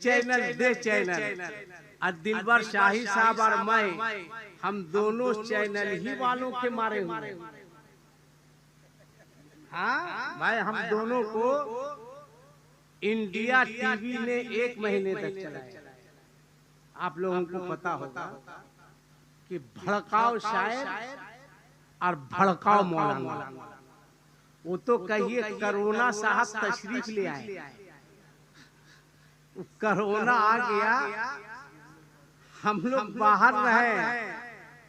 Channel दे channel, और दिलबर शाही साहब और मैं, हम दोनों चैनल ही वालों के मारे हुए। हाँ भाई, हम दोनों को इंडिया टीवी ने 1 महीने तक चलाया। आप लोगों को पता होगा कि भड़काओ शायर और भड़काओ मौलाना, वो तो कहिए कोरोना साहब तशरीफ ले आए, कोरोना आ गया, हम लोग बाहर रहे।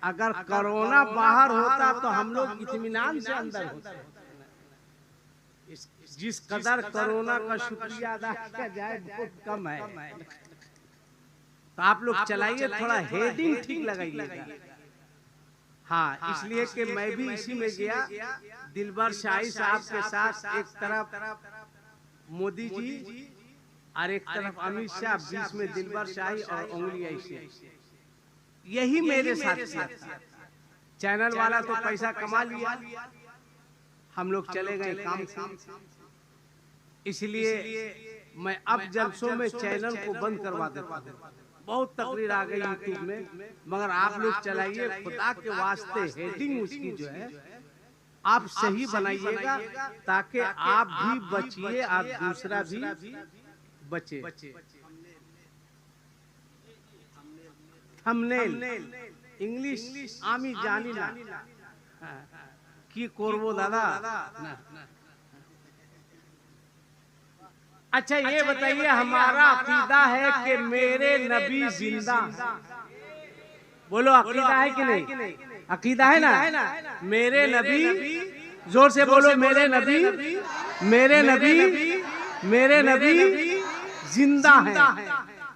अगर कोरोना बाहर होता तो हम लोग इत्मीनान से अंदर होते। जिस कदर कोरोना का शुक्रिया अदा किया जाए बहुत कम है। तो आप लोग चलाइए, थोड़ा हेडिंग ठीक लगाइएगा। हाँ, इसलिए कि मैं भी इसी में गया, दिलबर शाही साहब के साथ एक तरफ मोदी जी और एक तरफ अमित शाह, बीच में दिलबर शाही और उंगली ऐसे, यही मेरे साथ था। चैनल वाला तो पैसा कमा लिया, हम लोग चले गए काम से। इसलिए मैं अब जलसों में चैनल को बंद करवा देता हूँ। बहुत तकरीर आ गई यूट्यूब में, मगर आप लोग चलाइए, खुदा के वास्ते हेडिंग उसकी जो है आप सही बनाइएगा, ताकि आप भी बचिए और दूसरा भी बचे। थंबनेल इंग्लिश आमी जानी ना की करबो दादा। अच्छा ये बताइए, हमारा अकीदा है कि मेरे नबी जिंदा। बोलो अकीदा है कि नहीं? अकीदा है ना? मेरे नबी, जोर से बोलो, मेरे नबी, मेरे नबी, मेरे नबी जिंदा है।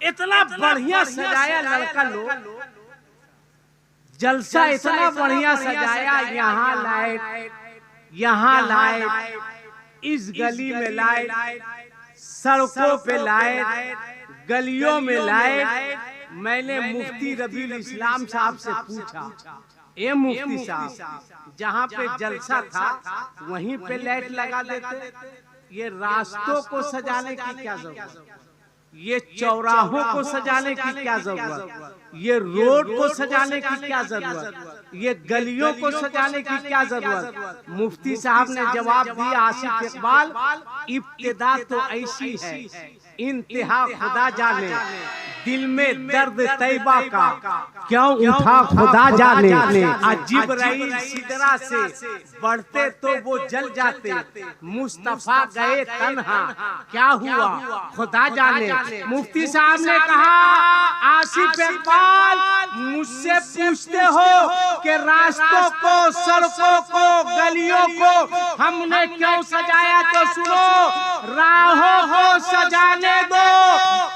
इतना बढ़िया सजाया लड़का लोग, जलसा इतना बढ़िया सजाया, यहाँ लाइट, यहाँ लाइट, इस गली में लाइट, सड़कों पे लाइट, गलियों में लाइट। मैंने मुफ्ती रबीउल इस्लाम साहब से पूछा, ए मुफ्ती साहब, जहाँ पे जलसा था वहीं पे लाइट लगा देते, ये रास्तों को सजाने की क्या जरूरत, ये चौराहों को सजाने की क्या जरूरत, ये रोड को सजाने की क्या जरूरत, ये गलियों को सजाने की क्या जरूरत। मुफ्ती साहब ने जवाब दिया, आसिफ इकबाल, इब्तिदा तो ऐसी है, इंतहा खुदा जाने, दिल में दर्द तैबा का क्यों उठा खुदा जाने। अजीब रही सिदरा से बढ़ते तो वो जल जाते, मुस्तफा गए तन्हा क्या हुआ खुदा जाने। मुफ्ती साहब ने कहा, आसिफ इकबाल, मुझसे पूछते हो कि रास्तों को, सड़कों को, गलियों को हमने क्यों सजाया, तो सुनो, राहों को सजाने दो,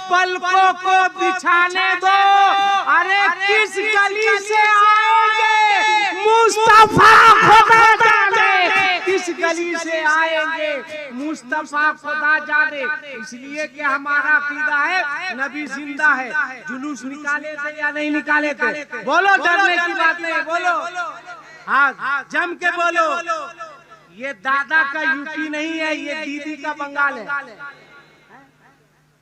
पलकों को बिछाने दो। अरे किस गली से आएंगे मुस्तफा खुदा जाने, किस गली से आएंगे मुस्तफा खुदा जाने। इसलिए कि हमारा अकीदा है नबी जिंदा है। जुलूस निकाले थे या नहीं निकाले थे? बोलो, डरने की बात नहीं, बोलो, हाँ जम के बोलो। ये दादा का यूपी नहीं है, ये दीदी का बंगाल है।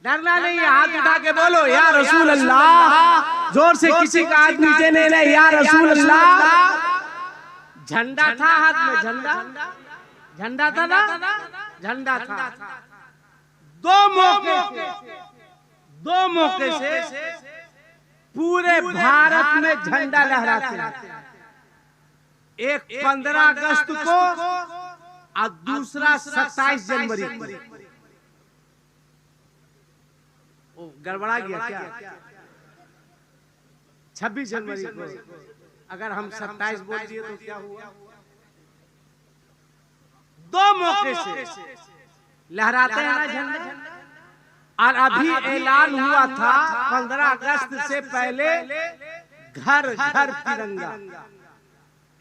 डरना नहीं है, हाथ उठा के बोलो या रसूल अल्लाह। जोर से, किसी का हाथ नीचे नहीं रहे, या रसूल अल्लाह। झंडा था हाथ में, झंडा, झंडा था ना, झंडा था। दो मौके से पूरे भारत में झंडा लहराते हैं। एक 15 अगस्त को और दूसरा 27 जनवरी को। गड़बड़ा गया क्या? 26 जनवरी को अगर हम 27 बोल दिए तो क्या हुआ? दो मौके से लहराते हैं ना झंडा। और अभी ऐलान हुआ था 15 अगस्त से पहले घर घर तिरंगा।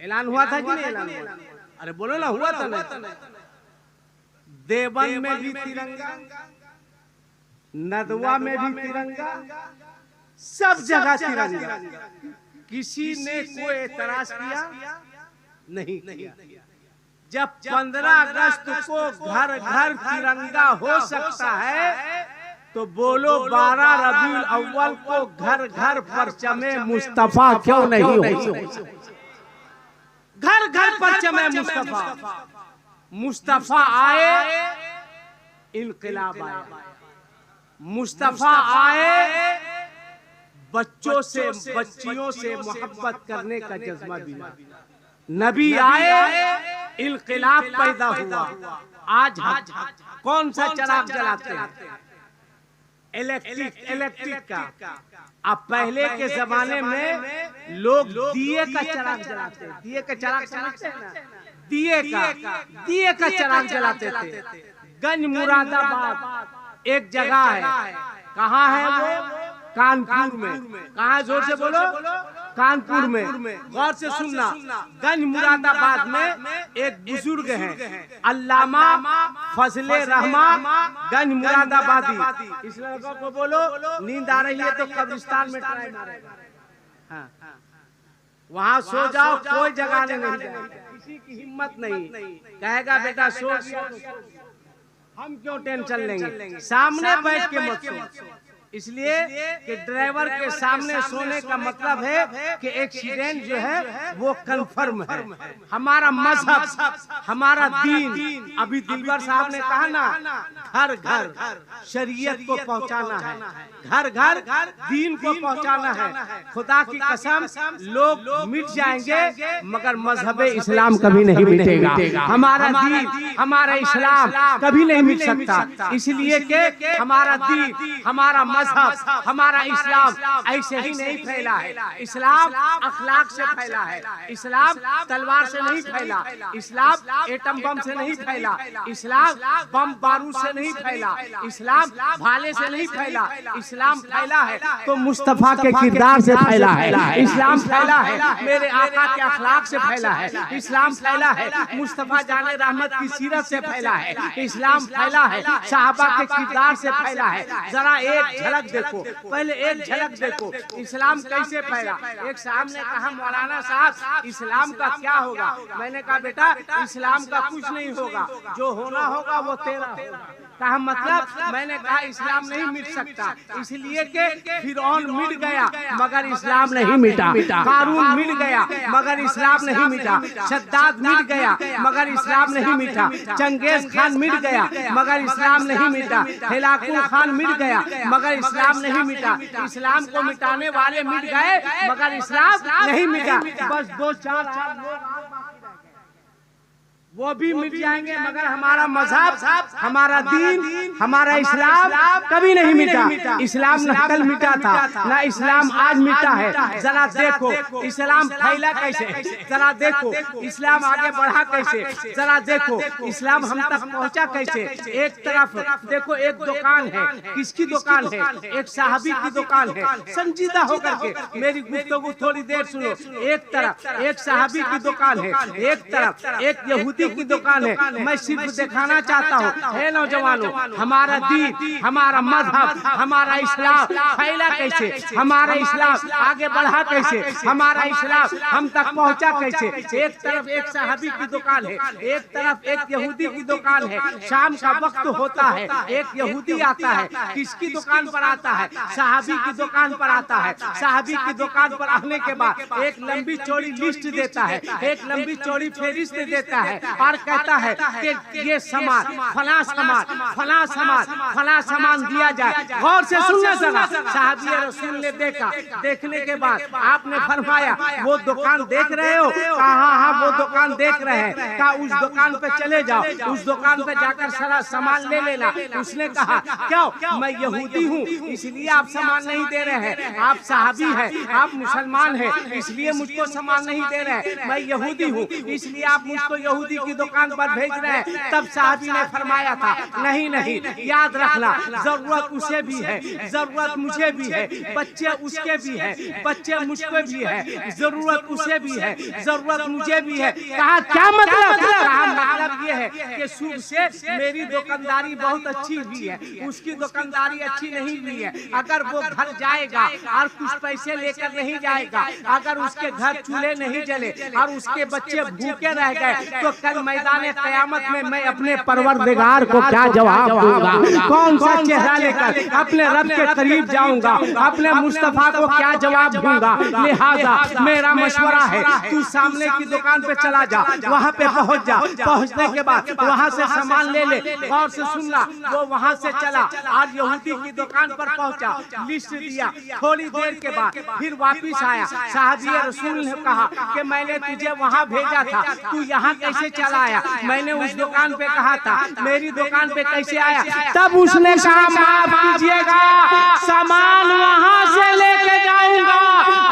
ऐलान हुआ था कि नहीं ऐलान हुआ? अरे बोलो ना, हुआ था ना। देवबंद में भी तिरंगा, नदवा में भी तिरंगा, सब जगह तिरंगा। किसी ने कोई एतराज किया नहीं किया। जब 15 अगस्त को घर घर तिरंगा हो सकता है तो बोलो 12 रबीउल अव्वल को घर घर परचमे मुस्तफा क्यों नहीं हो? घर घर परचमे मुस्तफा। मुस्तफा आए इनकलाब आया, मुस्तफा आए बच्चों से बच्चियों से मोहब्बत करने का जज्बा दिया। नबी आए इनकलाब पैदा हुआ। आज कौन सा चिराग जलाते हैं? इलेक्ट्रिक का। अब पहले के जमाने में लोग दिए का चिराग जलाते हैं। दिए का चिराग जलाते हैं ना, दिए का चिराग जलाते थे। गंज मुरादाबाद एक जगह है, कहाँ है वो? कानपुर में। कहाँ? जोर से बोलो। कानपुर में। गौर से सुनना, गंज मुरादाबाद में एक बुजुर्ग हैं अल्लामा फजले रहमान गंज मुरादाबादी। इस लड़कों को बोलो नींद आ रही है तो कब्रिस्तान में ट्राई मारेगा। हाँ, वहाँ सो जाओ, कोई जगाने नहीं जाएगा, किसी की हिम्मत नहीं। कहेगा बेटा सो गया, हम क्यों टेंशन लेंगे, सामने बैठ के मत सो। इसलिए कि ड्राइवर के सामने सोने का मतलब है कि एक्सीडेंट जो है वो कंफर्म है। हमारा मजहब, हमारा दीन, अभी दिलबर साहब ने कहा ना, घर घर शरीयत को पहुंचाना है, घर घर दीन को पहुंचाना है। खुदा की कसम लोग मिट जाएंगे मगर मजहब इस्लाम कभी नहीं मिटेगा। हमारा दीन, हमारा इस्लाम कभी नहीं मिट सकता। इसलिए कि हमारा दीन, हमारा मजहब, हमारा इस्लाम ऐसे ही नहीं फैला है। इस्लाम अखलाक से फैला है। इस्लाम तलवार से नहीं फैला। इस्लाम एटम बम से नहीं फैला। इस्लाम बम बारूद से नहीं फैला। इस्लाम भाले से नहीं फैला। इस्लाम फैला है तो मुस्तफा के किरदार से फैला है। इस्लाम फैला है मेरे आका के अखलाक से फैला है। इस्लाम फैला है मुस्तफा जाने रहमत की सीरत से फैला है। इस्लाम फैला है सहाबा के किरदार से फैला है। जरा एक झलक देखो, पहले एक झलक देखो इस्लाम कैसे फैला। एक साहब ने कहा मौलाना साहब इस्लाम का क्या होगा? मैंने कहा बेटा इस्लाम का कुछ नहीं होगा, जो होना होगा वो तेरा होगा। कहा मतलब? मैंने कहा इस्लाम नहीं मिट सकता, इसलिए कि फिरौन मिट गया मगर इस्लाम नहीं मिटा, कारून मिट गया मगर इस्लाम नहीं मिटा, शद्दाद मिट गया मगर इस्लाम नहीं मिटा, चंगेज खान मिट गया मगर इस्लाम नहीं मिटा, हिलाकुल खान मिट गया मगर इस्लाम नहीं मिटा। इस्लाम को मिटाने वाले मिट गए मगर इस्लाम नहीं मिटा। बस 2-4 लोग वो भी मिट जाएंगे मगर हमारा मजहब, हमारा दीन, हमारा इस्लाम कभी नहीं मिटा। इस्लाम न कल मिटा था ना इस्लाम आज मिटा है। जरा देखो इस्लाम फैला कैसे, जरा देखो इस्लाम आगे बढ़ा कैसे, जरा देखो इस्लाम हम तक पहुंचा कैसे। एक तरफ देखो एक दुकान है, किसकी दुकान है? एक साहबी की दुकान है। संजीदा होकर के मेरी गुफ्तगू थोड़ी देर सुनो। एक तरफ एक साहबी की दुकान है, एक तरफ एक यहूदी की दुकान है। मैं सिर्फ दिखाना चाहता हूँ हे नौजवानों, हमारा दीन, हमारा मजहब, हमारा इस्लाम फैला कैसे, हमारा इस्लाम आगे बढ़ा कैसे, हमारा इस्लाम हम तक पहुँचा कैसे। एक तरफ एक साहबी की दुकान है, एक तरफ एक यहूदी की दुकान है। शाम का वक्त होता है, एक यहूदी आता है। किसकी दुकान पर आता है? साहबी की दुकान पर आता है। साहबी की दुकान पर आने के बाद एक लंबी चौड़ी लिस्ट देता है, एक लंबी चौड़ी फेरिस्त देता है और कहता है कि ये सामान फला सामान फला सामान फला सामान दिया जाए। गौर से सुनना जरा। साहबी रसूल ने देखा, देखने के बाद आपने फरमाया वो दुकान देख रहे हो? हाँ हाँ वो दुकान देख रहे हैं। कहा उस दुकान पे चले जाओ, उस दुकान पे जाकर सारा सामान ले लेना। उसने कहा क्यों? मैं यहूदी हूँ इसलिए आप सामान नहीं दे रहे हैं। आप साहबी हैं, आप मुसलमान हैं इसलिए मुझको सामान नहीं दे रहे हैं। मैं यहूदी हूँ इसलिए आप मुझको यहूदी की दुकान पर भेज रहे हैं। तब साहबी ने फरमाया था नहीं नहीं, याद रखना जरूरत उसे भी है, जरूरत मुझे भी है, बच्चे उसके भी है, बच्चे मुझको भी है, जरूरत उसे भी है, जरूरत मुझे भी है। कहा क्या मतलब? कहा मतलब ये है कि शुभ से मेरी दुकानदारी बहुत अच्छी हुई है, उसकी दुकानदारी अच्छी नहीं हुई है। अगर वो घर जाएगा और कुछ पैसे लेकर नहीं जाएगा, अगर उसके घर चूल्हे नहीं जले और उसके बच्चे भूखे रह गए तो कल मैदान क़यामत में मैं अपने परवरदिगार को क्या जवाब दूंगा? कौन सा चेहरा लेकर अपने रब के करीब जाऊंगा? अपने मुस्तफा को क्या जवाब दूंगा? लिहाजा मेरा मशवरा है, तू सामने की दुकान पे चला जा, वहाँ पे पहुँच जा। पहुँचने के बाद वहाँ से सामान ले ले। गौर से सुनना, वो वहाँ से चला और यहूदी की दुकान पर पहुँचा, लिस्ट दिया। थोड़ी देर के बाद फिर वापिस आया। साहबी रसूल ने कहा कि मैंने तुझे वहाँ भेजा था, तू यहाँ कैसे चला आया? मैंने उस दुकान पे कहा था, मेरी दुकान पे कैसे आया? तब उसने कहा माफ कीजिएगा, सामान वहाँ से लेके जाऊंगा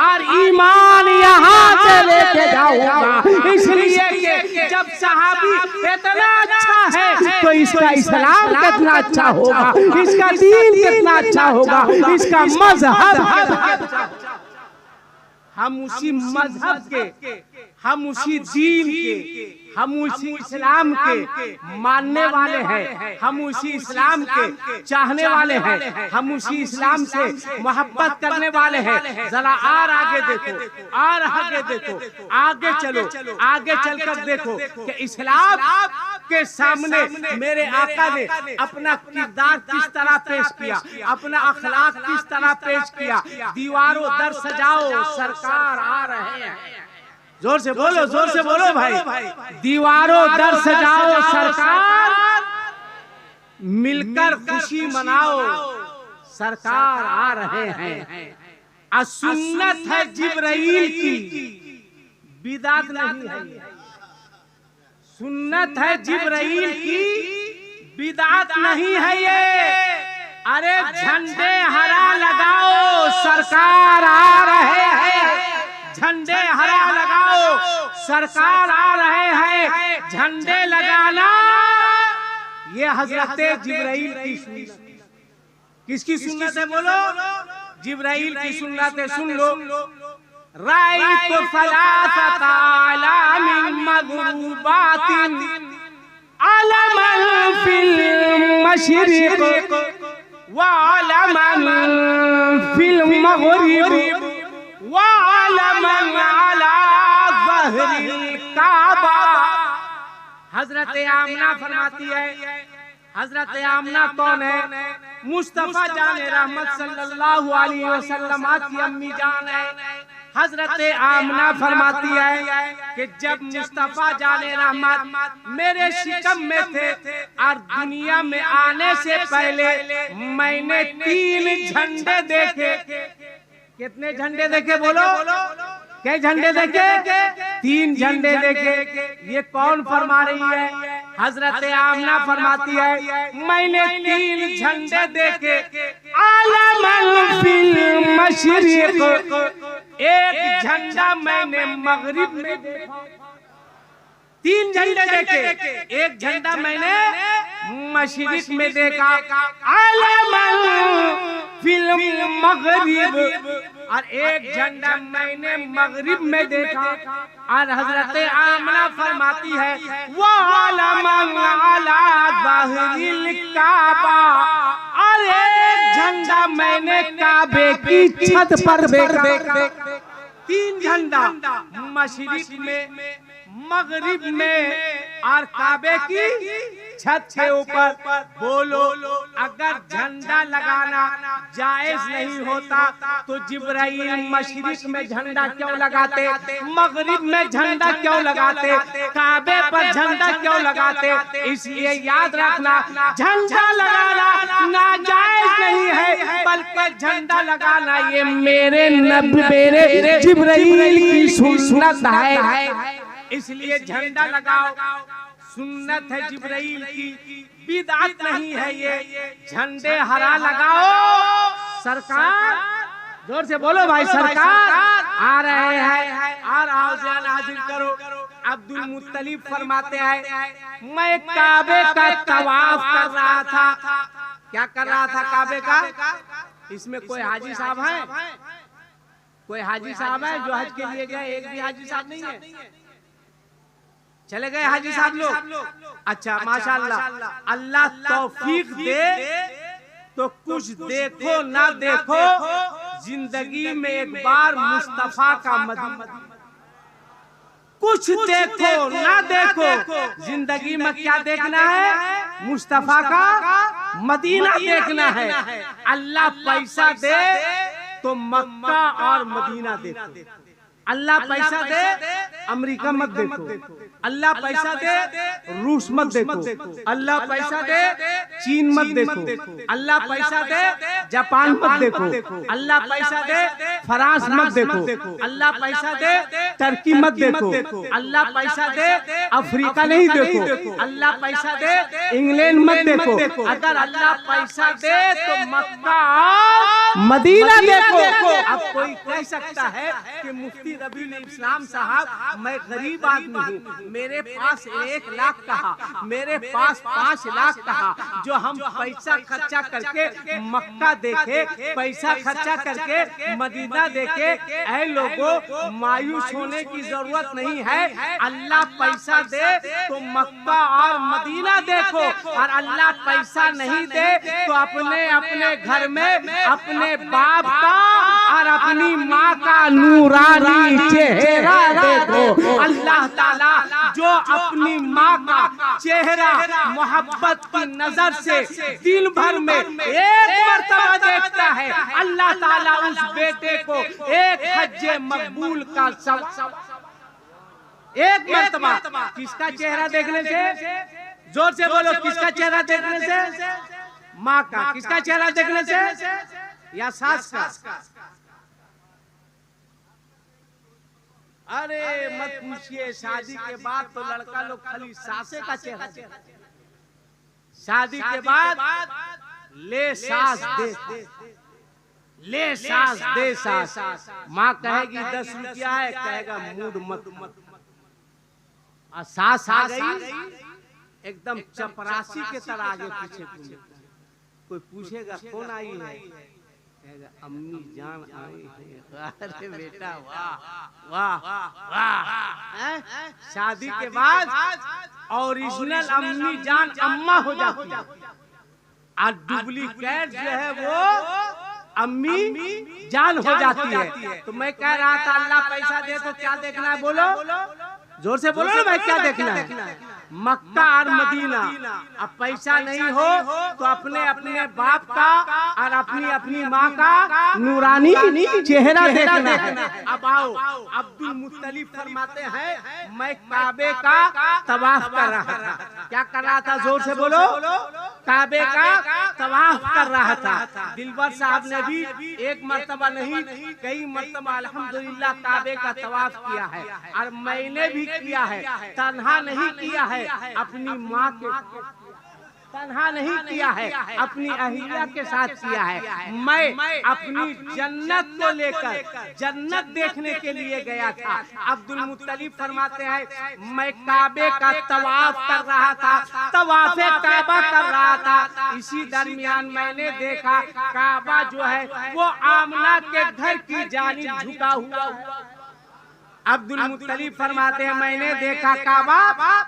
और ईमान यहाँ से लेके जाऊंगा। इसलिए कि जब सहाबी इतना अच्छा है तो इसका इस्लाम कितना अच्छा होगा, इसका दीन कितना अच्छा होगा, इसका मजहब। हम उसी मजहब के, हम उसी दीन के, हम उसी इस्लाम के मानने वाले हैं, हम उसी इस्लाम के चाहने वाले हैं, हम उसी इस्लाम से मोहब्बत करने वाले हैं। जरा और आगे देखो, और आगे देखो, आगे चलो, आगे चलकर देखो कि इस्लाम के सामने मेरे आका ने अपना किरदार किस तरह पेश किया, अपना अखलाक किस तरह पेश किया। दीवारों दर सजाओ, सरकार आ रहे हैं। जोर से बोलो, जोर से बोलो भाई। दीवारों दर सजाओ, सरकार मिलकर खुशी मनाओ, सरकार आ रहे हैं। सुन्नत है जिब्राइल की, बिदात नहीं है। सुन्नत है जिब्राइल की, बिदात नहीं है ये। अरे झंडे हरा लगाओ, सरकार आ रहे हैं। झंडे हरा लगाओ, सरकार आ रहे हैं। झंडे लगाना ये हजरत जिब्राइल की सुन्नत। किसकी सुन्नत है बोलो? जिब्राइल की सुन्नत है। सुन लो। राइतु सलासत आलामिन मग़रूबातिन अलमन फिल मशरिक़ व अलमन फिल मग़रिब व अलमन अला ज़हरिल काबा। हजरत आमना फरमाती है, हजरत आमना कौन है? मुस्तफा जाने रहमत सल्लल्लाहु अलैहि वसल्लम की अम्मी जान है। हजरत आमना फरमाती है कि जब मुस्तफा जाने रहमत मेरे शिकम में थे और दुनिया में आने से पहले मैंने 3 झंडे देखे। कितने झंडे देखे बोलो? क्या झंडे देखे? 3 झंडे देखे। ये कौन फरमा रही है? हजरत आमना फरमाती है मैंने 3 झंडे देखे। आलमन फिल मशरिक़, एक झंडा मैंने मगरिब में देखा। 3 झंडे देखे, एक झंडा मैंने मशरिक में देखा। आलमन फिल मगरिब, और एक झंडा मैंने मगरिब में देखा। और हजरत आमना फरमाती है वो आलमन अला ज़हरिल काबा, और एक झंडा मैंने काबे की छत पर देखा। 3 झंडा, मशरिक में, मगरिब में और काबे की छत के ऊपर। बोलो अगर झंडा लगाना जायज नहीं होता तो जिब्राइल मशरिक में झंडा क्यों लगाते, मगरिब में झंडा क्यों लगाते, काबे पर झंडा क्यों लगाते? इसलिए याद रखना, झंडा लगाना नाजायज नहीं है, बल्कि झंडा लगाना ये मेरे नबी, मेरे जिब्राइल की सुन्नत है। इसलिए झंडा लगाओ, सुन्नत है जिब्राइल की, बिदअत नहीं है ये। झंडे हरा लगाओ, सरकार, जोर से बोलो भाई, सरकार आ रहे हैं। और आवाज़ हाजिर करो। अब्दुल मुत्तलिब फरमाते हैं मैं काबे का तवाफ कर रहा था। क्या कर रहा था काबे का? इसमें कोई हाजी साहब है? कोई हाजी साहब है जो हज के लिए गए? एक भी हाजी साहब नहीं है। चले गए हाजी साहब लोग? अच्छा माशाअल्लाह, अल्लाह तौफीक दे तो कुछ देखो ना देखो, जिंदगी में एक बार मुस्तफा का मदीना, कुछ देखो ना देखो, जिंदगी में क्या देखना है? मुस्तफा का मदीना देखना है। अल्लाह पैसा दे तो मक्का और मदीना देखो। अल्लाह पैसा दे अमेरिका मत देखो, अल्लाह पैसा दे रूस मत देखो, अल्लाह पैसा दे चीन मत देखो, अल्लाह पैसा दे जापान मत देखो, अल्लाह पैसा दे फ्रांस मत देखो, अल्लाह पैसा दे टर्की मत देखो, अल्लाह पैसा दे अफ्रीका नहीं देखो, अल्लाह पैसा दे इंग्लैंड मत देखो। अगर अल्लाह पैसा दे तो मक्का और मदीना देखो। अब कोई कह सकता है कि मुफ्ती रबीउल इस्लाम साहब, मैं गरीब आदमी हूँ, मेरे पास 1 लाख कहा, मेरे पास 5 लाख कहा, जो हम पैसा खर्चा करके मक्का देखे, पैसा खर्चा करके मदीना देखे। ऐ लोगों, मायूस होने की जरूरत नहीं है। अल्लाह पैसा दे तो मक्का और मदीना देखो, और अल्लाह पैसा नहीं दे तो अपने अपने घर में अपने बाप का और अपनी माँ का नूरानी चेहरा देखो। अल्लाह ताला जो अपनी माँ का चेहरा मोहब्बत की नजर से दिन भर में 1 मर्तबा देखता है, अल्लाह ताला उस बेटे को 1 हज्जे मकबूल का सब 1 मर्तबा। किसका चेहरा देखने से? जोर से बोलो, किसका चेहरा देखने से? माँ का। किसका चेहरा देखने से? या सास का? अरे मत पूछिए, शादी के बाद तो लड़का लोग खाली सासे का चेहरा, शादी के बाद ले सास दे, ले सास दे सास। माँ कहेगी 10 रुपया है, कहेगा मूड मत। और सास आ गई एकदम चपरासी के तरह आगे पीछे। कोई पूछेगा कौन आई है, अम्मी जान आई है। अरे बेटा वाह वाह वाह। शादी के बाद ओरिजिनल अम्मी जान अम्मा हो जाती है, और डुप्लीकेट जो है वो अम्मी जान हो जाती है। तो मैं कह रहा था, अल्लाह पैसा दे तो क्या देखना है? बोलो, जोर से बोलो ना भाई, क्या देखना है? मक्का और मदीना। अब पैसा नहीं हो तो अपने अपने बाप का और अपनी अपनी माँ का नूरानी चेहरा देखना है। अब आओ, अब्दुल मुत्तलिब फरमाते हैं, मैं काबे का तवाफ कर रहा था। क्या कर रहा था? जोर से बोलो। काबे का तवाफ कर रहा था। दिलबर साहब ने भी 1 मर्तबा नहीं, कई मर्तबा अल्हम्दुलिल्लाह काबे का तवाफ किया है, और मैंने भी किया है। तन्हा नहीं किया है, अपनी माँ के तन्हा नहीं किया है, अपनी अहिया के साथ किया है। मैं अपनी जन्नत को लेकर जन्नत देखने के लिए गया था। अब्दुल मुत्तलिब फरमाते हैं, मैं काबे का तवाफ कर रहा था, तवाफे काबा कर रहा था। इसी दरमियान मैंने देखा काबा जो है वो आमना के घर की जानिब झुका हुआ। अब्दुल मुत्तलिब फरमाते हैं, मैंने देखा काबा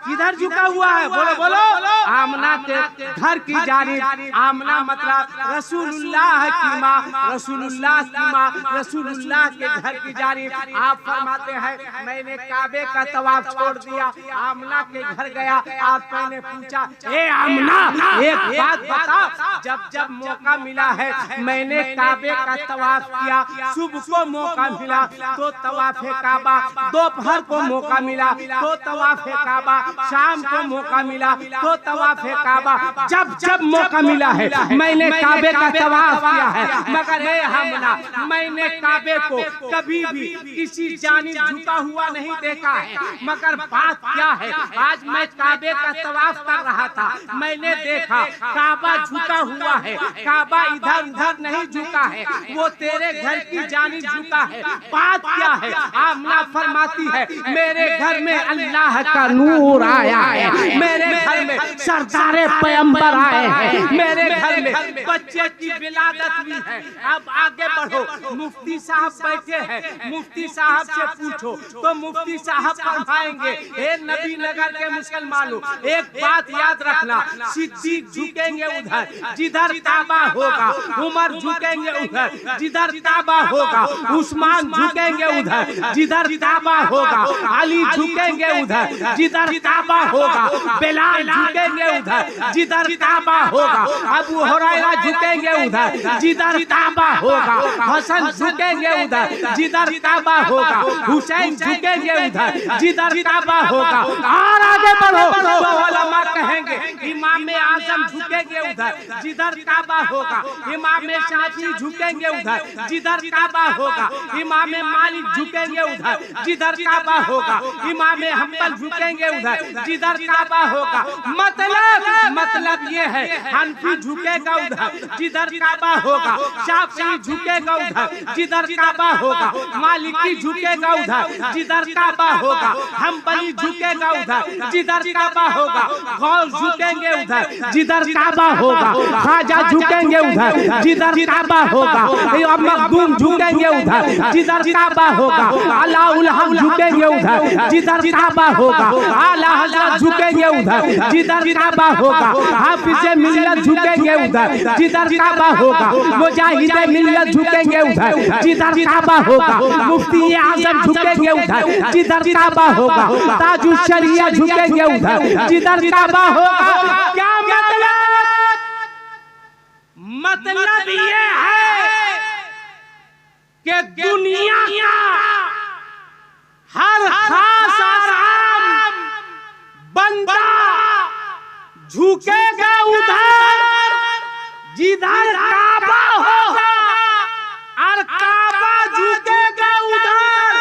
किधर झुका हुआ है? बोलो बोलो। आमना के घर की जानिब। आमना मतलब रसूलुल्लाह की माँ, रसूलुल्लाह की माँ, रसूलुल्लाह के घर की जानिब। आप फरमाते हैं, मैंने काबे का तवाफ छोड़ दिया, आमना के घर गया। आप मैंने पूछा, ए आमना, एक बात बता, जब जब मौका मिला है मैंने काबे का तवाफ किया। सुबह को मौका मिला तो तवाफे काबा, दोपहर को मौका मिला तो तवाफे काबा, शाम को मौका मिला तो तवाफे काबा। जब जब मौका मिला है मैंने काबे का तवाफ किया है। मगर हे हमना, मैंने काबे को कभी भी किसी जानिब झुका हुआ नहीं देखा है। मगर बात क्या है, आज मैं काबे का तवाफ कर रहा था, मैंने देखा काबा झुका हुआ है। काबा इधर उधर नहीं झुका है, वो तेरे घर की जानिब झुका है। बात क्या है? आमना फरमाती है, मेरे घर में अल्लाह का नूर आया है, मेरे घर में सरदारे पैगंबर आए हैं, मेरे घर में बच्चे की विलादत हुई है। अब आगे बढ़ो, मुफ्ती साहब बैठे हैं, मुफ्ती साहब से पूछो तो मुफ्ती साहब फरमाएंगे, हे नबी नगर के मुसलमानों, एक बात याद रखना, सिद्दीक झुकेंगे उधर जिधर काबा होगा, उमर झुकेंगे उधर जिधर काबा होगा, उस्मान झुकेंगे उधर जिधर काबा होगा, अली झुकेंगे उधर जिधर काबा होगा, बिलाल झुकेंगे उधर जिधर काबा होगा, अबू हुरैरा झुकेंगे उधर जिधर काबा होगा, हसन झुकेंगे उधर जिधर काबा होगा, हुसैन झुकेंगे उधर जिधर काबा होगा। और आगे बढ़ो तो उलमा कहेंगे इमाम आजम झुकेंगे उधर जिधर काबा होगा, इमाम शाफी झुकेंगे उधर जिधर काबा होगा, इमाम मालिक झुकेंगे उधर जिधर काबा होगा, इमाम हम्बल झुकेंगे उधर जिधर काबा होगा। मतलब ये है हनफी झुकेगा उधर जिधर काबा होगा, शाफी झुकेगा उधर जिधर काबा होगा, मालिकी झुकेगा उधर जिधर काबा होगा, हम्बली झुकेगा उधर जिधर काबा होगा, गौस झुकेंगे उधर जिधर काबा होगा, ख्वाजा झुकेंगे उधर जिधर काबा होगा, मखदूम झुकेंगे उधर जिधर काबा होगा, अलाउल हक झुकेंगे उधर जिधर काबा होगा, आला हजरत झुकेंगे उधर जिधर काबा होगा, हाफिज मिल्लत झुकेंगे उधर जिधर काबा होगा, मुजाहिद मिल्लत झुकेंगे उधर जिधर काबा होगा, मुफ्ती आजम झुकेंगे उधर जिधर काबा होगा, ताजुल शरिया झुकेंगे उधर जिधर काबा होगा। क्या मतलब ये है कि दुनिया का हर खास आराम बंदा झुकेगा उधर जिधर काबा होगा, और काबा झुकेगा उधर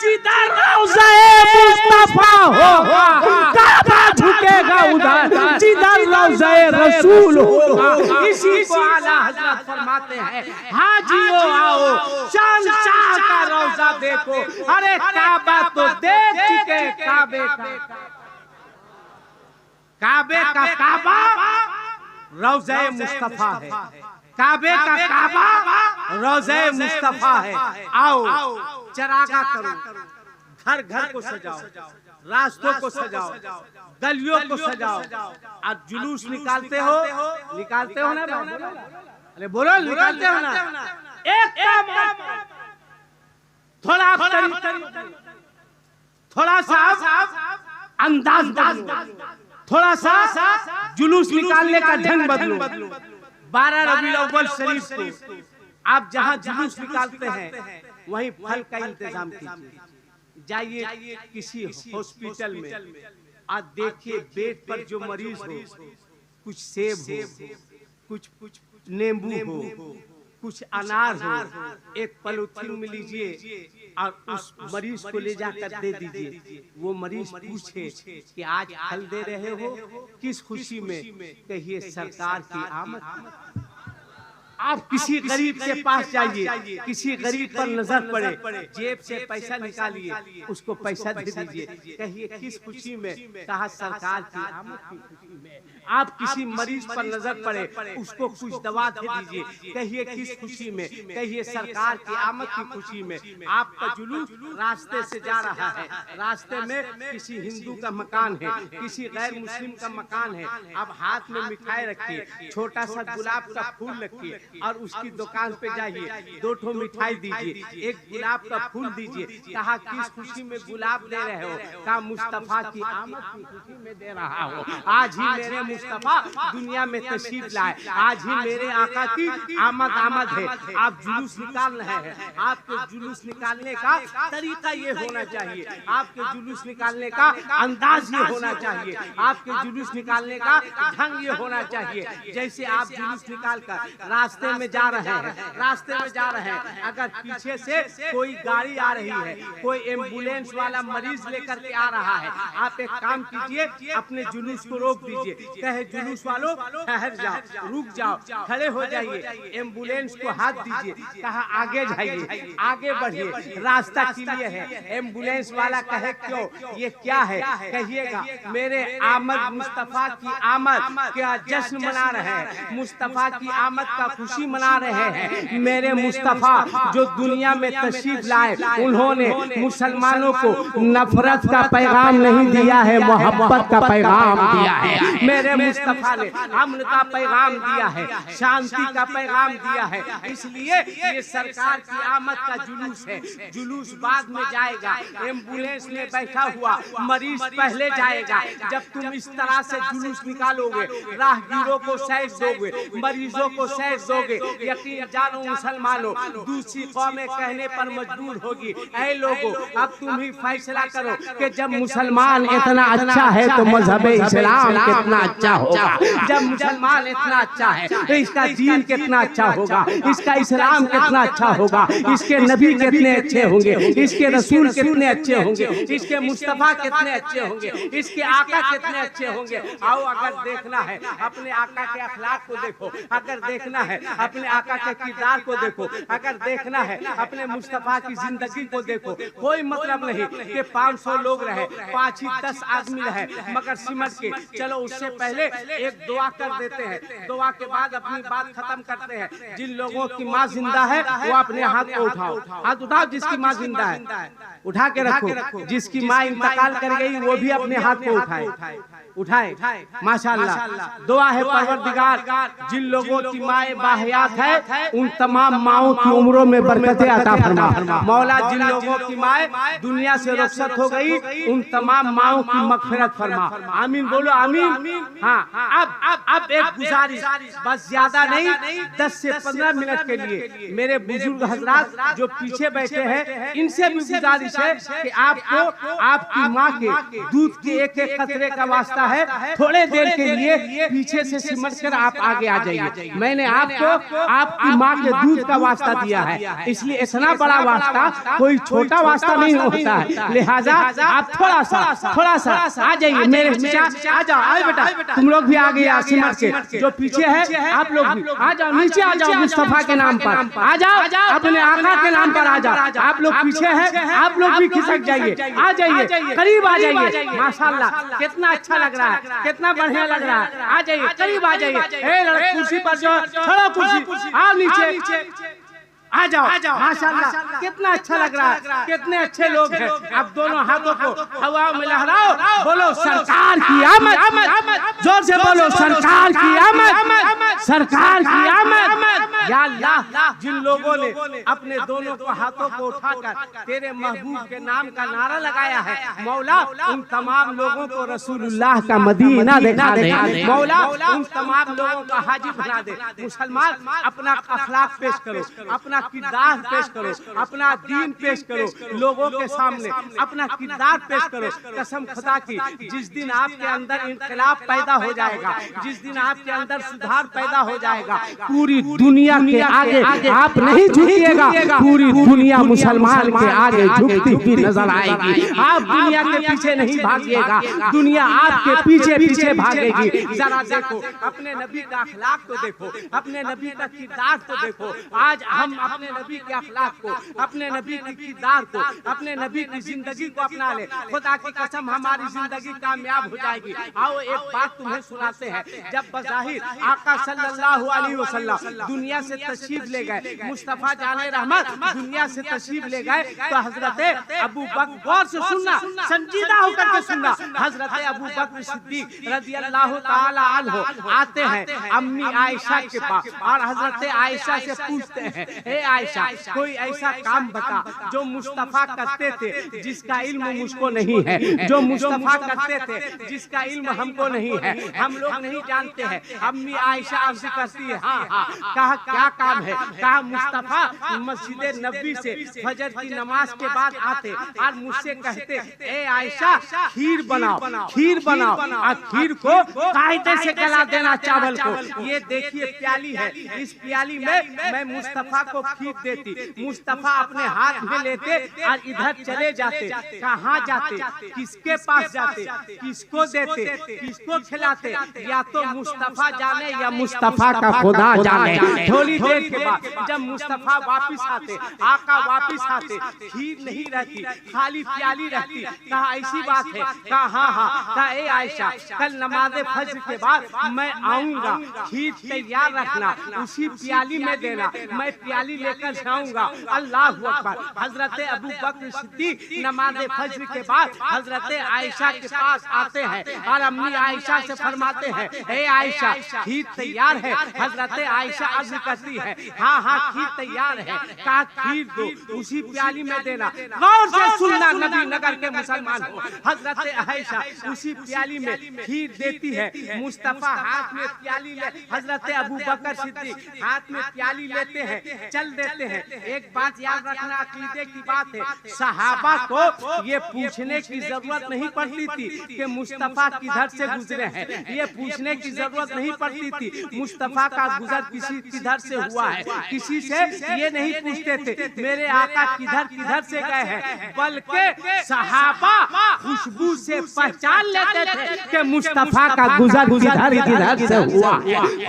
जिधर रौज़ा-ए मुस्तफा होगा, काबा झुकेगा उधर जिधर रौज़ा-ए रसूल होगा। इसी को आला हजरत फरमाते हैं, हाजियो आओ शहंशाह का रौज़ा देखो। अरे काबा तो देख चुके, काबे का काबा रौज़ा-ए मुस्तफा है, काबे का काबा रौज़ा-ए मुस्तफा है। आओ चरागा करो, घर घर को सजाओ, रास्तों को सजाओ, गलियों को सजाओ। आज जुलूस निकालते हो ना? अरे बोलो, निकालते हो ना? एक काम थोड़ा सा अंदाज बदलो, थोड़ा सा जुलूस निकालने का ढंग बदलो। 12 रबीउल अव्वल शरीफ को आप जहां जुलूस निकालते हैं वहीं फल का इंतजाम कीजिए। जाइए किसी हॉस्पिटल में, आज देखिए बेड पर जो मरीज हो, कुछ सेब हो, कुछ नींबू हो, कुछ अनार हो, एक पॉलीथिन में लीजिए और उस मरीज को ले जाकर दे दीजिए। वो मरीज पूछे कि आज फल दे रहे हो किस खुशी में? कहिए सरकार की आमद। आप किसी गरीब के पास जाइए, किसी गरीब पर नजर पड़े, जेब से पैसा निकालिए, उसको पैसा दे दीजिए। कहिए किस खुशी में? कहा सरकार की आमद की खुशी में। आप किसी मरीज पर नजर पड़े, उसको कुछ दवा दे दीजिए। कहिए किस खुशी में? कहिए सरकार की आमद की खुशी में। आपका जुलूस रास्ते से जा रहा है, रास्ते में किसी हिंदू का मकान है, किसी गैर मुस्लिम का मकान है। अब हाथ में मिठाई रखिए, छोटा सा गुलाब का फूल रखिए और उसकी दुकान पे जाइए, 2 ठो मिठाई दीजिए, एक गुलाब का फूल दीजिए। कहा किस खुशी में गुलाब दे रहे हो? कहा मुस्तफा की आमद की खुशी में दे रहा हो। आज ही मेरे मुस्तफा दुनिया में तशरीफ लाए, आज ही मेरे आका की आमद है। आप जुलूस निकाल रहे हैं, आपके जुलूस निकालने का तरीका ये होना चाहिए, आपके जुलूस निकालने का अंदाज ये होना चाहिए, आपके जुलूस निकालने का ढंग ये होना चाहिए। जैसे आप जुलूस निकाल कर रास्ते में जा रहे हैं, अगर पीछे से कोई गाड़ी आ रही है, कोई एम्बुलेंस वाला मरीज लेकर के आ रहा है, आप एक काम कीजिए, अपने जुलूस को रोक दीजिए। कहे जुलूस वालों ठहर जाओ, रुक जाओ, खड़े हो जाइए, एम्बुलेंस को हाथ दीजिए। कहा आगे जाइए, आगे बढ़िए, रास्ता क्लियर है। एम्बुलेंस वाला कहे क्यों, ये क्या है? कहिएगा मेरे आमद, मुस्तफा की आमद का जश्न मना रहे हैं, मुस्तफा की आमद का खुशी मना रहे हैं। मेरे मुस्तफा जो दुनिया में तशरीफ लाए, उन्होंने मुसलमानों को नफरत का पैगाम नहीं दिया है, मोहब्बत का पैगाम दिया है। मेरे मेरे मुस्तफा ने अमन का पैगाम दिया है, शांति का पैगाम दिया है। इसलिए ये सरकार की आमद का जुलूस है। जुलूस बाद में जाएगा, एम्बुलेंस में बैठा हुआ मरीज पहले जाएगा। जब तुम इस तरह से जुलूस निकालोगे, राहगीरों को सैर दोगे, मरीजों को सैर दोगे, यकीन जानो मुसलमानों, दूसरी कौमें कहने पर मजबूर होगी, ऐ लोगों अब तुम ही फैसला करो कि जब मुसलमान इतना अच्छा है तो मजहब इस्लाम कितना अच्छा होगा। जब मुसलमान इतना अच्छा है तो इसका दीन कितना अच्छा होगा, इसका इस्लाम कितना अच्छा होगा, इसके नबी कितने अच्छे होंगे, इसके रसूल कितने अच्छे होंगे, इसके मुस्तफा कितने अच्छे होंगे, इसके आका कितने अच्छे होंगे। आओ अगर देखना है अपने आका के अखलाक को देखो, अगर देखना है अपने आका के किरदार को देखो, अगर देखना है अपने मुस्तफा की जिंदगी को देखो। कोई मतलब नहीं कि 500 लोग रहे, 5 ही 10 आदमी रहे, मगर सिमट के चलो उससे पहले एक दुआ कर देते हैं, दुआ के बाद अपनी बात खत्म करते हैं। जिन लोगों की माँ जिंदा है वो अपने हाथ को उठाओ, हाथ उठाओ जिसकी माँ जिंदा है, उठा के रखो। जिसकी माँ इंतकाल कर गई वो भी अपने हाथ को उठाए। माशाअल्लाह दुआ है परवरदिगार, जिन लोगों की माएँ बाहयात है उन तमाम माओं की उम्रों में बरकतें अता फरमा। मौला जिन लोगों की माएँ दुनिया से रुखसत हो गई उन तमाम माओं की मगफिरत फरमा। आमीन बोलो आमीन। हाँ अब एक गुजारिश, बस ज्यादा नहीं, 10 से 15 मिनट के लिए मेरे बुजुर्ग हजरात जो पीछे बैठे हैं इनसे भी गुजारिश है कि आपको आपकी माँ के दूध के एक एक कतरे का वास्ता है, थोड़े देर के लिए पीछे से सिमट कर आप आगे आ जाइए। मैंने आपको आपकी माँ के दूध का वास्ता दिया है, इसलिए इतना बड़ा वास्ता कोई छोटा वास्ता नहीं होता है, लिहाजा आप थोड़ा सा आ जाइए। मेरे आ जाओ, आए बेटा तुम लोग भी आगे आ सिमट के, जो पीछे है आप लोग भी आ जाओ, नीचे आ जाओ, मुस्तफा के नाम पर आ जाओ, अपने आका के नाम पर आ जाओ। आप लोग पीछे हैं, आप लोग भी खिसक जाइए, आ जाइए, करीब आ जाइए। माशाल्लाह कितना अच्छा लग रहा है, कितना बढ़िया लग रहा है। आ जाइए, करीब आ जाइए। कुर्सी पर जो छोड़ो कुर्सी, आओ नीचे आ जाओ। माशाल्लाह कितना अच्छा लग रहा है, कितने अच्छे लोग हैं। अब दोनों हाथों को हवा में लहराओ, बोलो सरकार की आमद, जोर से बोलो सरकार की आमद, सरकार की आमद। या अल्लाह जिन लोगों ने अपने दोनों को हाथों को उठाकर तेरे महबूब के नाम का नारा लगाया है, मौला उन तमाम लोगों को रसूलुल्लाह का मदीना दिखा दे, मौला उन तमाम लोगों का हाजी बना दे। मुसलमान अपना अखलाक पेश करो, अपना किरदार पेश करो, अपना दीन पेश करो, लोगों के सामने अपना किरदार पेश करो। कसम खुदा की जिस दिन आपके अंदर इनकलाब पैदा हो जाएगा, जिस दिन आपके अंदर सुधार पैदा हो जाएगा, पूरी दुनिया के आगे आप नहीं झुकिएगा, पूरी दुनिया मुसलमान के आगे झुकती हुई नजर आएगी। आप दुनिया के पीछे नहीं भागिएगा, दुनिया आपके पीछे पीछे भागेगी। जरा देखो अपने नबी का अखलाक को देखो, अपने नबी का किरदार को देखो। आज हम अपने नबी के अखलाक को, अपने नबी की किरदार को, अपने नबी की जिंदगी को अपना ले। खुदा की कसम हमारी जिंदगी कामयाब हो जाएगी। आओ एक बात तुम्हें सुनाते हैं। जब बज़ाहिर आका सल्लल्लाहु अलैहि वसल्लम दुनिया से तशरीफ ले गए, मुस्तफा जाने रहमत दुनिया से तशरीफ ले गए, तो हजरत अबू बकर, गौर से सुनना, संजीदा होकर के सुनना, हजरत अबू बकर सिद्दीक रज़ियल्लाहु ताला अन्हु आते हैं अम्मी आयशा के पास और हजरत आयशा से पूछते हैं, हे आयशा कोई ऐसा काम बता जो मुस्तफा करते थे जिसका इल्म मुझको नहीं है, जो मुस्तफा करते थे जिसका इल्म हमको नहीं है, हम लोग नहीं जानते हैं। अम्मी आयशा आपसे कहती है, हाँ कहा क्या काम है? कहा मुस्तफा मस्जिद नबी से फजर की नमाज के बाद आते और मुझसे कहते, ए आयशा खीर बनाओ, खीर बनाओ, और खीर को कायदे से गला देना चावल को। ये देखिए प्याली है, इस प्याली में मैं मुस्तफा को खीर देती, मुस्तफा अपने हाथ में लेते और इधर चले जाते। कहाँ जाते, किसके पास जाते, किसको देते, किसको खिलाते, या तो मुस्तफा जाने या मुस्तफा का खुदा जाने। थोड़ी देर के बाद जब मुस्तफा वापिस आते, आका वापिस आते, खीर नहीं रहती, खाली प्याली रहती। कहा ऐसी बात है? कहा हाँ। कहा ए आयशा कल नमाज फज्र के बाद मैं आऊंगा, खीर तैयार रखना, उसी प्याली में देना। मैं प्याली प्याली लेकर जाऊंगा। अल्लाह अकबर। हजरत अबू बकर सिद्दीक नमाज फज्र के बाद हजरत आयशा के पास आते हैं और अम्मी आयशा से फरमाते हैं, हे आयशा खीर तैयार है। हजरत आयशा अर्ज करती है, हाँ हाँ खीर तैयार है। कहा खीर दो, उसी प्याली में देना। गौर से सुनना नबी नगर के मुसलमान हो। हजरत आयशा उसी प्याली में खीर देती है। मुस्तफा हाथ में प्याली ले, हजरत अबू बकर सिद्दीक हाथ में प्याली लेते हैं, चल देते हैं। एक बात याद रखना, अकीदे की बात है, सहाबा को ये पूछने की जरूरत नहीं पड़ती थी कि मुस्तफा किधर से गुजरे हैं। ये पूछने की जरूरत नहीं पड़ती थी मुस्तफा का गुजर किसी किधर से हुआ है। किसी से ये नहीं पूछते थे मेरे आका किधर किधर से गए हैं, बल्कि सहाबा खुशबू से पहचान लेते थे कि मुस्तफा का गुजर किधर किधर से हुआ।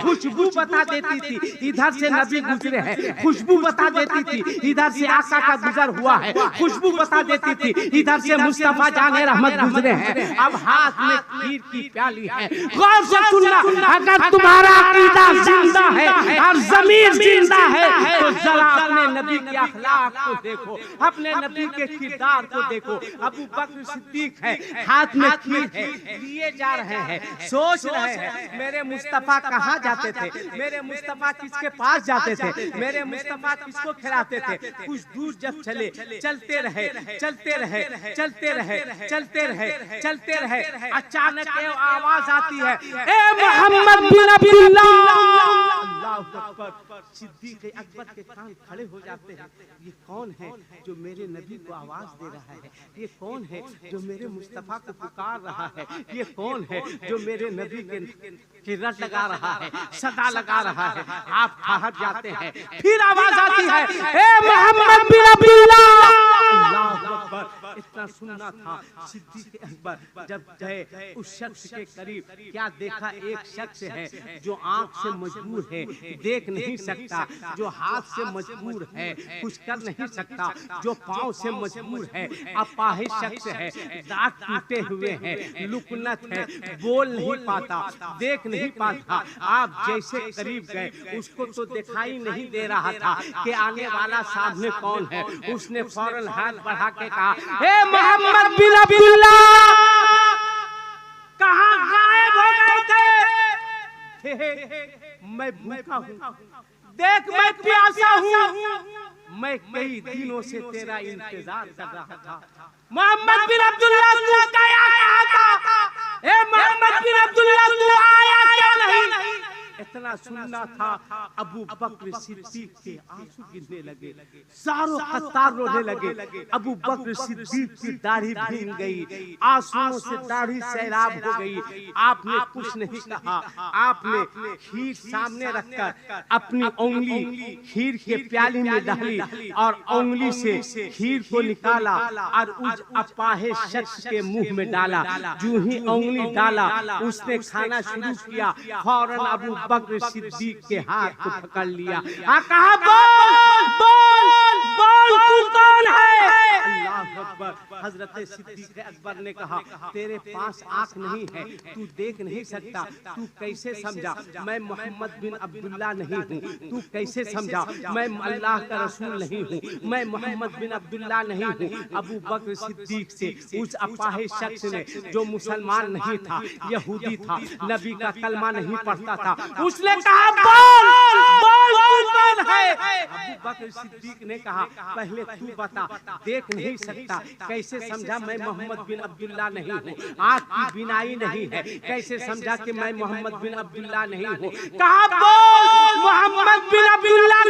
खुशबू बता देती थी इधर से नबी गुजरे हैं, खुशबू बता देती थी इधर से आका का गुजर हुआ है, खुशबू बता देती थी इधर से मुस्तफा जाने रहमत गुजरे हैं। अब हाथ में खीर की प्याली है। गौर से सुनना, अगर तुम्हारा अकीदा जिंदा है और ज़मीर जिंदा है तो जरा अपने नबी के अखलाक को देखो, अपने नबी के किरदार को देखो। अबू बकर सिद्दीक है, हाथ में खीर है, लिए जा रहे हैं, सोच रहे हैं मेरे मुस्तफा कहाँ जाते थे, मेरे मुस्तफा किसके पास जाते थे, मेरे मुस्तफा किसको खिलाते थे। कुछ दूर जब चले, चलते रहे चलते रहे चलते रहे चलते रहे चलते रहे, अचानक एक आवाज आती है, ए मोहम्मद बिन अब्दुल्लाह। अल्लाहु अकबर। सिद्दीक अकबर के कान खड़े हो जाते हैं, ये कौन है जो मेरे नबी को आवाज दे रहा है, ये कौन है जो मेरे मुस्तफा को पुकार रहा है, ये कौन है जो मेरे नबी के रट लगा रहा है, सदा लगा रहा है। आप ठहर जाते हैं, फिर आवाज आती है, ए मोहम्मद बिन अब्दुल्लाह। अल्लाहु अकबर। इतना सुनना था। सिद्दीक अकबर जब गए उस शख्स के करीब, क्या देखा, एक शख्स है जो आंख से मजबूर है, देख नहीं सकता, जो हाथ से मजबूर है, कुछ कर नहीं सकता, जो पांव से मजबूर है, अपाहिज शख्स है, दांत टूटे हुए हैं, लुकनत है, बोल नहीं पाता, देख नहीं पाता। आप जैसे करीब गए उसको तो दिखाई नहीं दे रहा था कि आने वाला सामने कौन है। उसने फौरन हाथ बढ़ा के कहा, हे मोहम्मद बिन अब्दुल्लाह, कहाँ गायब हो गए थे? मैं भूखा हूँ, देख मैं प्यासा हूँ, मैं कई दिनों से तेरा इंतजार कर रहा था। मोहम्मद बिन अब्दुल्लाह तू गया कहाँ था? ए मोहम्मद बिन अब्दुल्लाह तू आया क्या नहीं? इतना सुनना था। अबू बकर सिद्दीक के आंसू गिरने लगे, सारों कतार रोने लगे। अबू बकर सिद्दीक की दाढ़ी भीग गई, आंसुओं से दाढ़ी सैराब हो गई। आपने कुछ नहीं कहा, आपने खीर सामने रखकर अपनी उंगली खीर के प्याली में डाली और उंगली से खीर को निकाला और उस अपाहिज शख्स के मुंह में डाला। जो ही उंगली डाला उसने खाना शुरू किया। फौरन अबू बकर सिद्दीक के हाथ को पकड़ लिया, कहा बोल बोल बोल तू कौन है? अल्लाह अकबर। हजरत सिद्दीक अकबर ने कहा, तेरे पास आंख नहीं है, तू देख नहीं सकता, तू कैसे समझा मैं मोहम्मद बिन अब्दुल्लाह नहीं हूँ? तू कैसे समझा मैं अल्लाह का रसूल नहीं हूँ, मैं मोहम्मद बिन अब्दुल्लाह नहीं हूँ? अबू बकर सिद्दीक से उस अपाहिज शख्स ने, जो मुसलमान नहीं था, यहूदी था, नबी का कलमा नहीं पढ़ता था, उसने कहा बोल बोल तू कौन है? अबू बकर सिद्दीक ने कहा, पहले तू बता, देख नहीं सकता, कैसे समझा मैं मोहम्मद बिन अब्दुल्लाह नहीं हूँ? आँख की बिनाई नहीं है, कैसे समझा कि मैं मोहम्मद बिन अब्दुल्लाह नहीं हूँ? कहा बोल मोहम्मद बिन अब्दुल्लाह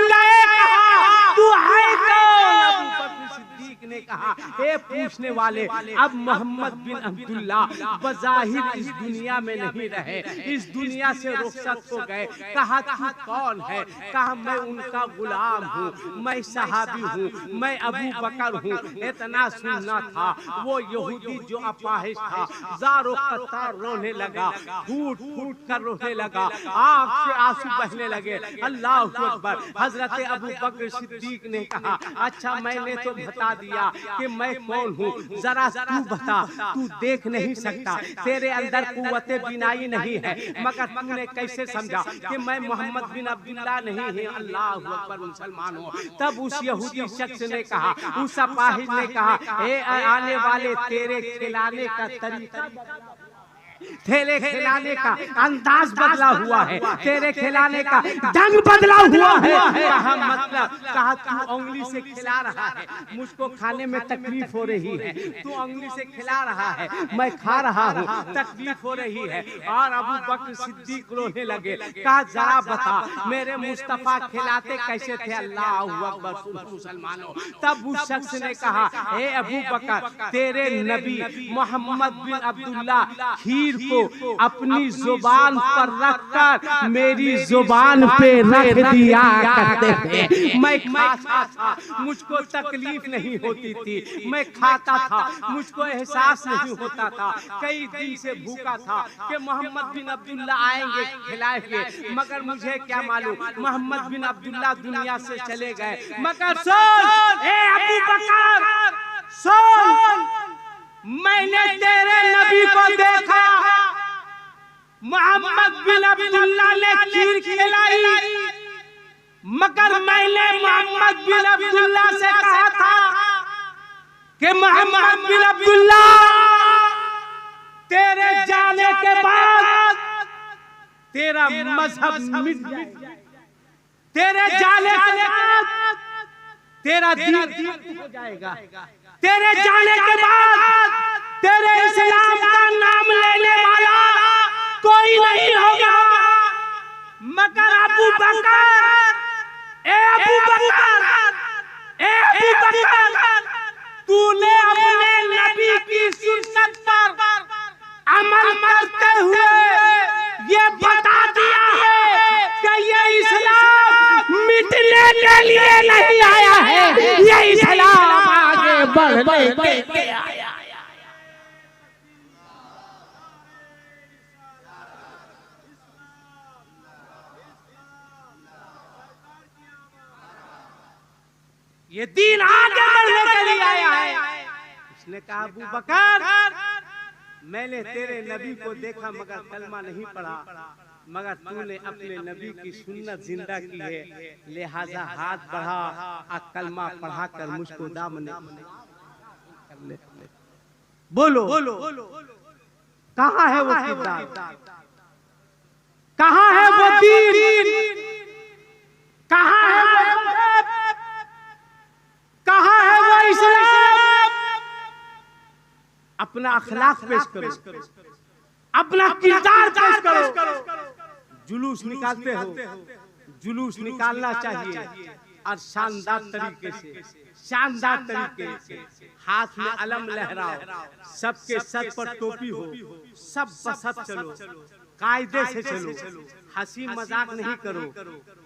तू है कौन? अबू बकर सिद्दीक ने कहा, हे पूछने वाले, अब मोहम्मद बिन अब्दुल्लाह बज़ाहिर इस दुनिया में नहीं रहे, इस दुनिया से रुखसत हो गए। कहा तू कौन है? कहा मैं उनका गुलाम हूँ, मैं सहाबी हूँ, मैं अबू बकर हूँ। इतना सुनना था। वो यहूदी जो अपाहिज था ज़ारो कतार रोने लगा, फूट फूट कर रोने लगा, आँख से आंसू बहने लगे। अल्लाह अकबर। हजरत अबू बकर सिद्दीक ने कहा, अच्छा मैंने तो बता दिया कि मैं कौन हूँ, जरा तू बता, तू देख नहीं सकता, तेरे अंदर कुव्वते बिनाई नहीं है, मगर तूने कैसे समझा कि मैं मोहम्मद बिन अब्दुल्ला नहीं है। अल्लाह अकबर मुसलमान हो। तब उस यहूदी शख्स ने कहा, उस अपाहिज ने कहा, ए आने वाले तेरे खिलाने का तरीका, तेरे खिलाने का अंदाज बदला हुआ है, तेरे खिलाने का ढंग बदला हुआ है। कहा मतलब, कहा तू उंगली से खिला रहा है, मुझको खाने में तकलीफ हो रही है, तू उंगली से खिला रहा है, मैं खा रहा हूँ, तकलीफ हो रही है। और अबू बकर सिद्दीक रोने लगे। कहा जरा बता मेरे मुस्तफा खिलाते कैसे थे। अल्लाह अकबर मुसलमानों। तब उस शख्स ने कहा, ए अबू बकर, तेरे नबी मोहम्मद बिन अब्दुल्ला खीर को अपनी जुबान पर रखकर मेरी जुबान पे रख दिया करते थे। मैं खाता था, मुझको तकलीफ नहीं होती थी, मैं खाता था, मुझको एहसास नहीं होता था। कई दिन से भूखा था कि मोहम्मद बिन अब्दुल्ला आएंगे खिलाएंगे, मगर मुझे क्या मालूम मोहम्मद बिन अब्दुल्ला दुनिया से चले गए। मगर सुन ए अबू बकर, सुन, मैंने तेरे नबी को देखा, मोहम्मद बिन अब्दुल्ला ने खीर खिलाई, मगर मैंने मोहम्मद बिन अब्दुल्ला से कहा था कि मोहम्मद बिन अब्दुल्ला तेरे जाने के बाद तेरा मजहब मिट जाए, तेरे जाने के बाद तेरा दीन हो जाएगा, तेरे जाने के बाद तेरे इस्लाम का नाम लेने वाला कोई नहीं होगा। मगर अबू बकर, ए अबू बकर, ए अबू बकर, तूने अपने नबी की सुन्नत पर अमल करते हुए ये बता दिया है कि ये इस्लाम मिटने के लिए नहीं आया है, ये इस्लाम आगे बढ़ने के लिए आया। ये दीन आगे बढ़ने के लिए आया है। उसने कहा, अबू बकर, मैंने तेरे नबी को देखा मगर कलमा नहीं पढ़ा, मगर तूने अपने नबी की सुन्नत जिंदा की है, लिहाजा हाथ बढ़ा और कलमा पढ़ा कर मुझको दामन कर ले। बोलो कहाँ है वो किताब, कहाँ है वो दीन, कहाँ है वो, कहाँ है वो इस्लाम। अपना अखलाक पेश करो, अपना किरदार पेश करो। जुलूस निकालते हो, जुलूस निकालना चाहिए और शानदार तरीके से, शानदार तरीके से। हाथ में अलम लहराओ, सबके सर पर टोपी हो, सब बसत चलो, कायदे से चलो, हंसी मजाक नहीं करो,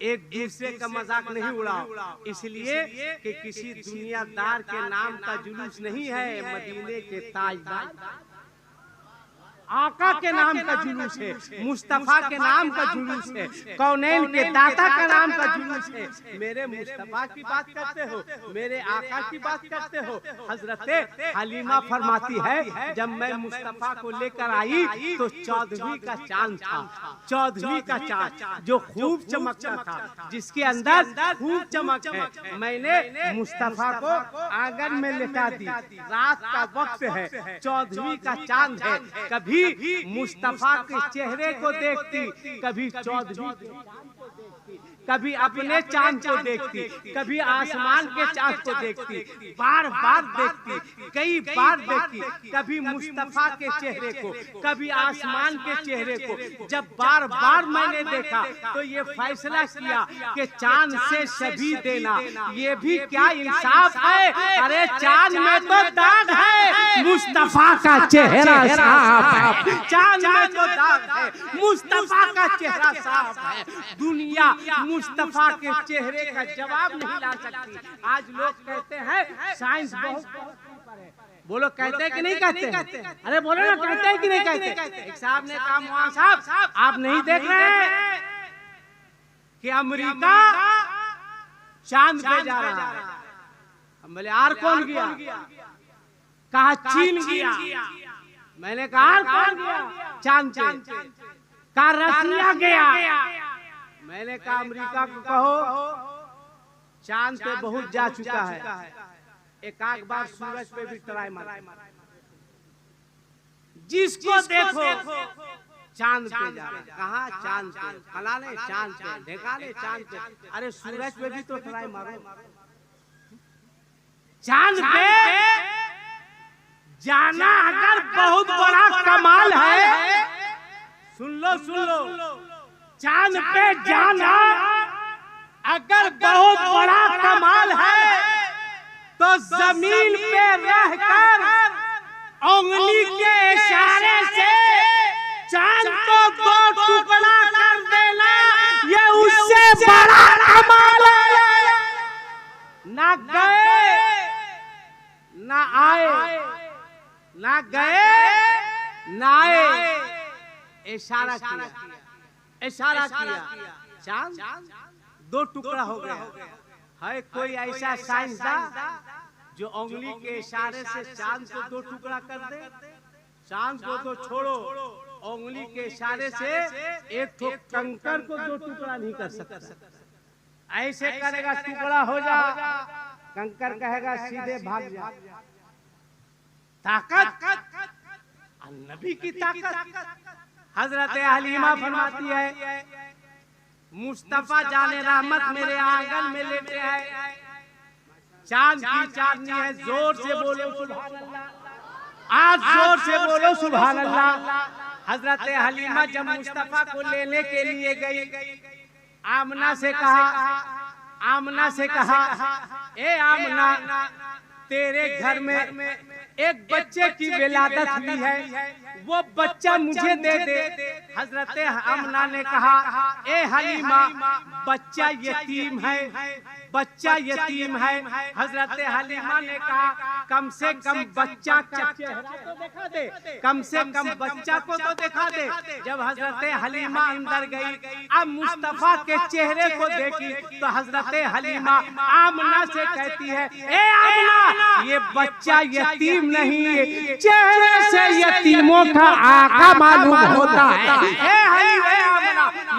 एक दूसरे का मजाक नहीं उड़ाओ, इसलिए कि किसी दुनियादार के नाम का जुलूस नहीं है, मदीने के ताजदार आका के नाम का जुलूस है, मुस्तफा के नाम का जुलूस है, कौनैन के दाता का नाम का जुलूस है। मेरे मुस्तफा की बात करते हो, मेरे आका की बात करते हो। हजरत हलीमा फरमाती है, जब मैं मुस्तफा को लेकर आई तो 14वीं का चांद था, 14वीं का चांद जो खूब चमकता था, जिसके अंदर खूब चमक है। मैंने मुस्तफा को आंगन में लेटा दी, रात का वक्त है, 14वीं का चांद है। कभी मुस्तफा के चेहरे को देखती, कभी 14वीं कभी अपने चांद को देखती, कभी आसमान के चांद को देखती, बार बार देखती, कई बार देखती, कभी मुस्तफा के चेहरे को, कभी आसमान के चेहरे को। जब बार बार मैंने देखा तो ये फैसला किया कि चांद से शबी देना ये भी क्या इंसाफ है। अरे चांद में तो दाग है, मुस्तफा का चेहरा साफ है। चांद में तो दाग है, मुस्तफा का चेहरा साफ है। दुनिया मुस्तफा के चेहरे का जवाब नहीं ला सकती। आज लोग कहते हैं साइंस बहुत बोलो, कहते हैं कि नहीं कहते? अरे बोलो ना, कहते हैं कि नहीं कहते? एक साहब ने कहा, मुआज साहब आप नहीं देख रहे हैं कि अमेरिका चांद पे जा रहा है। बोले आर कौन गया? कहा चीन गया। मैंने कहा आर कौन गया? चांद पे। कहा रसिया गया। मैंने कहा अमेरिका को कहो चांद पे बहुत जा चुका है, एक आध बार सूरज पे भी ट्राई मार। जिसको देखो चांद पे जा रहा। कहा चांद पे, फलाने चांद पे, ढेकाने चांद पे। अरे सूरज पे भी तो ट्राई मारो। चांद पे जाना अगर बहुत बड़ा कमाल है, सुन लो चांद पे जाना अगर बहुत बड़ा कमाल है, तो जमीन पे रहकर उंगली के इशारे से चांद को दो टुकड़ा कर देना, ये उससे बड़ा कमाल है। ना गए ना आए, ना गए ना आए, इशारा किया, चांद दो टुकड़ा हो गया। है कोई ऐसा साइंसदान जो उंगली के इशारे से चांद को दो टुकड़ा कर दे? चांद को तो छोड़ो, उंगली के इशारे से एक तो कंकर को दो टुकड़ा नहीं कर सकता। ऐसे करेगा टुकड़ा हो जाएगा, कंकर कहेगा सीधे भाग जा। ताकत नबी की ताकत। हजरत हलीमा फरमाती है मुस्तफा जाने रहमत मेरे आंगन में लेटे हैं, चांद की चांदनी है, जोर से बोलो सुभान अल्लाह। आज जोर से बोलो सुभान अल्लाह। हजरत हलीमा जब मुस्तफा को लेने के लिए गई, आमना से कहा ए आमना, तेरे घर में एक बच्चे की विलादत हुई है, वो बच्चा मुझे दे दे। हजरत आमना ने कहा ए हलीमा, बच्चा यतीम है, बच्चा यतीम है। हजरत हलीमा ने कहा कम से कम बच्चा का चेहरा तो दिखा दे, कम से कम बच्चा को तो दिखा दे। जब हजरत हलीमा अंदर गई, अब मुस्तफा के चेहरे को देखी, तो हजरत हलीमा आमना से कहती है ए आमना, ये बच्चा यतीम नहीं है, चेहरे से यतीमों का आका मालूम होता है।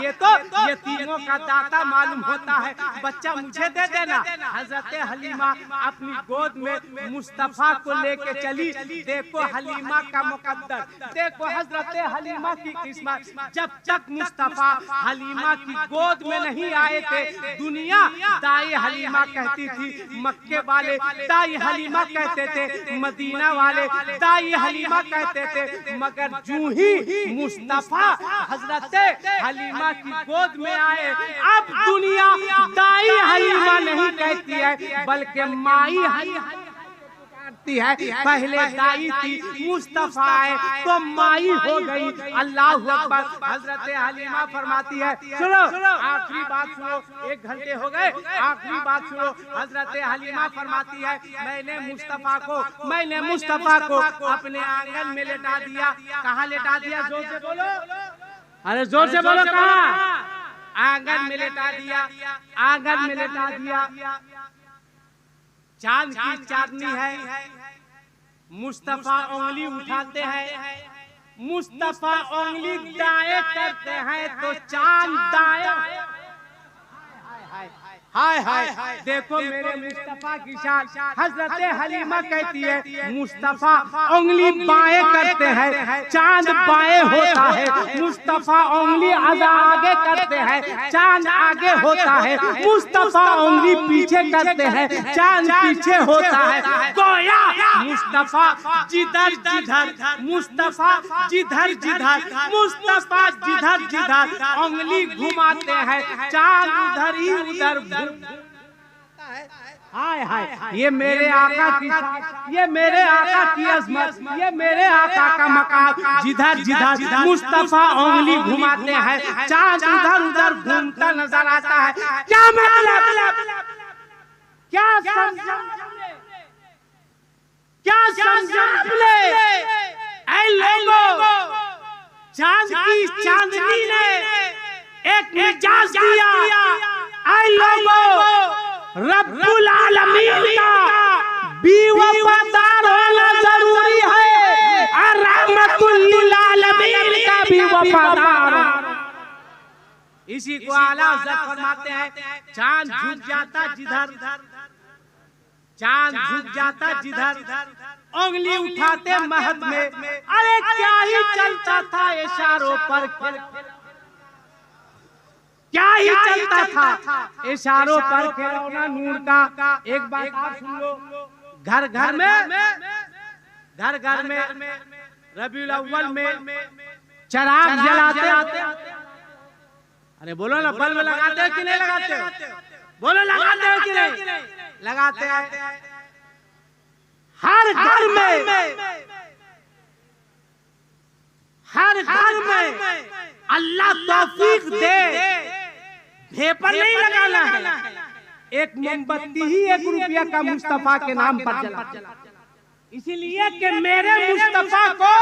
ये तो यतीमों का दाता मालूम होता है, बच्चा मुझे दे देना। हजरत हलीमा अपनी गोद में मुस्तफा को लेके चली। देखो हलीमा का मुकद्दर, देखो हजरत हलीमा की किस्मत। जब तक मुस्तफा हलीमा की गोद में नहीं आए थे, दुनिया दाई हलीमा कहती थी, मक्के वाले दाई हलीमा कहते थे, मदीना वाले दाई हलीमा कहते थे। मगर जूं ही मुस्तफा हजरत हलीमा की गोद में आए, अब दुनिया दाई हलीमा नहीं कहती है, बल्कि माई हलीमा कहती है। पहले दाई थी, मुस्तफा आए तो माई हो गई। अल्लाह अकबर। हजरत हलीमा फरमाती है सुनो, आखिरी बात सुनो, 1 घंटे हो गए, आखिरी बात सुनो। हजरत हलीमा फरमाती है मैंने मुस्तफा को अपने आंगन में लेटा दिया। कहाँ लेटा दिया? जोर से बोलो, अरे जोर से बोलो, कहाँ? आंगन में लेटा दिया, आंगन में लेटा दिया। चांद की चांदनी है, मुस्तफा उंगली उठाते हैं, मुस्तफा उंगली दाएं करते हैं तो चांद दाएं। हाय हाय, देखो मेरे मुस्तफा की शान। हजरत हलीमा कहती है मुस्तफा उंगली बाएं करते हैं, चांद बाएं होता है। मुस्तफा उंगली आगे करते हैं, चांद आगे होता है। मुस्तफा उंगली पीछे करते हैं, चांद पीछे होता है। गोया मुस्तफा जिधर जिधर, मुस्तफा जिधर जिधर, मुस्तफा जिधर जिधर उंगली घुमाते हैं, चांद उधर ही उधर। हाय हाय, ये मेरे आका की, ये मेरे आका की अजमत, ये मेरे आका का मकाम। जिधर जिधर मुस्तफा उंगली घुमाते हैं, चांद उधर उधर घूमता नजर आता है। क्या मतलब, क्या समझे ऐ लोगों, चांद की चांदनी ने एक मिजाज दिया। ऐ लोगों, रब्बुल आलमीन का वफादार। इसी को आला हज़रत फरमाते हैं, चांद झुक जाता जिधर, चांद झुक जाता जिधर, उंगली उठाते महद में। अरे क्या ही चलता था इशारों पर, क्या ही चलता था इशारों पर खिलौना नूर का। एक बात आप सुन लो, घर घर में रबीउल अव्वल में चिराग जलाते। अरे बोलो ना, बल्ब लगाते हैं कि नहीं लगाते? बोलो लगाते हैं कि नहीं? लगाते हैं। हर घर में अल्लाह तौफीक दे, भेपर नहीं लगाना है, एक मोमबत्ती ही 1 रुपया का मुस्तफा के नाम पर जला। इसीलिए कि मेरे मुस्तफा को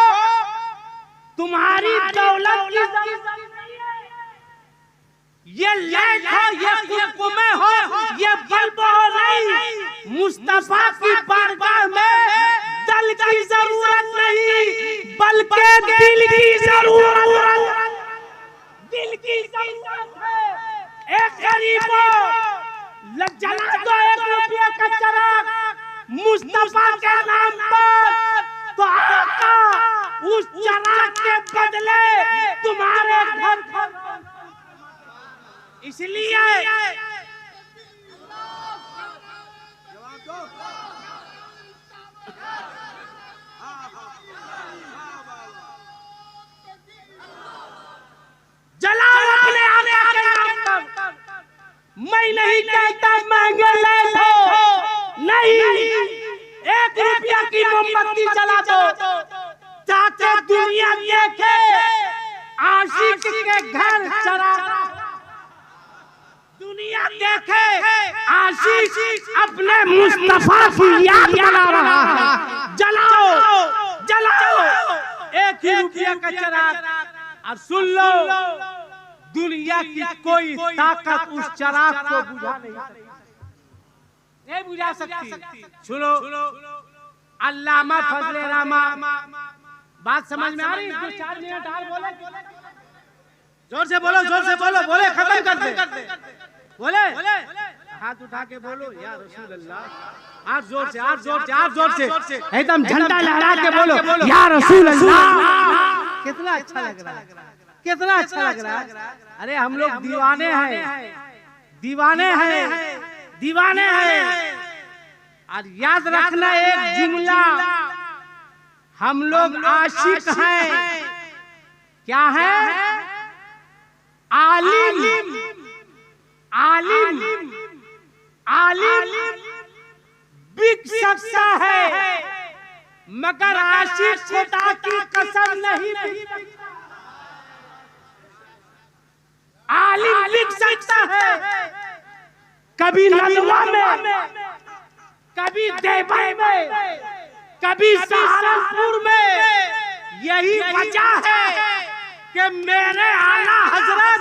तुम्हारी दौलत की ये लाइट हो, ये कुमकुमे हो, ये बल्ब हो नहीं, मुस्तफा की बारगाह में दल की जरूरत नहीं, बल्कि दिल की जरूरत, दिल की जरूरत है। एक गरीबो जला दो 1 रुपये का चिराग मुस्तफा के नाम पर, तो आका उस चिराग के बदले तुम्हारे घर पर। इसलिए जलाओ अपने आका के नाम पर। मैं नहीं कहता महंगे ले लो, नहीं, 1 रुपया की मोमबत्ती जला दो ताकि दुनिया देखे आशिक के घर चिराग, दुनिया देखे आशिक अपने मुस्तफा की याद बना रहा है। जलाओ जलाओ 1 ही रुपया का चिराग। और सुन लो, दुनिया की कोई ताकत उस चिराग को बुझा नहीं बुझा सकती। सुनो, अल्लामा फजले रामा, बात समझ में आ रही? 4 मिनट और बोले, जोर से बोलो, जोर से बोलो, बोले खत्म कर दे, बोले हाथ उठा के बोलो या रसूल अल्लाह। आप जोर से, आप जोर से, आप जोर से, एकदम झंडा लहरा के बोलो या रसूल अल्लाह। कितना अच्छा लग रहा है, कितना अच्छा लग रहा है। अरे हम लोग दीवाने हैं, दीवाने हैं, दीवाने हैं। और याद रखना एक जुमला, हम लोग आशिक हैं। क्या है? आलिम, आलिम, आलिम बिक सकता है मगर आशिक खुदा की कसम नहीं बिक सकता। आलिम बिक सकता है, कभी नलवा में, कभी देवई में, कभी सहारनपुर में। यही वजह है कि मेरे आला हजरत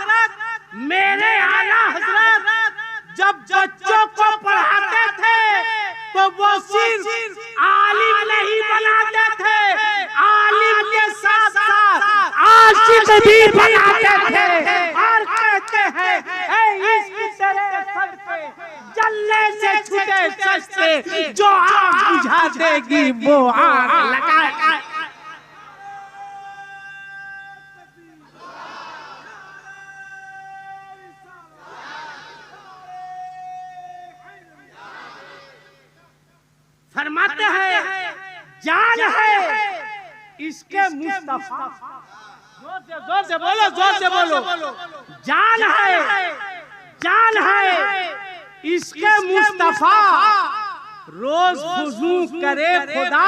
जब बच्चों को पढ़ाते थे तो वो सिर्फ आलिम नहीं बनाते थे, आलिम के साथ साथ आशिक भी बनाते थे। और कहते हैं इसकी तरह सदके जलने से छूटे सस्ते, जो आग बुझा देगी वो आग लगाएगा। फरमाते हैं जान है इसके मुस्तफा। जोर से बोलो, जोर से बोलो, जान है, जान है इसके मुस्तफा। रोज खुशू करे खुदा,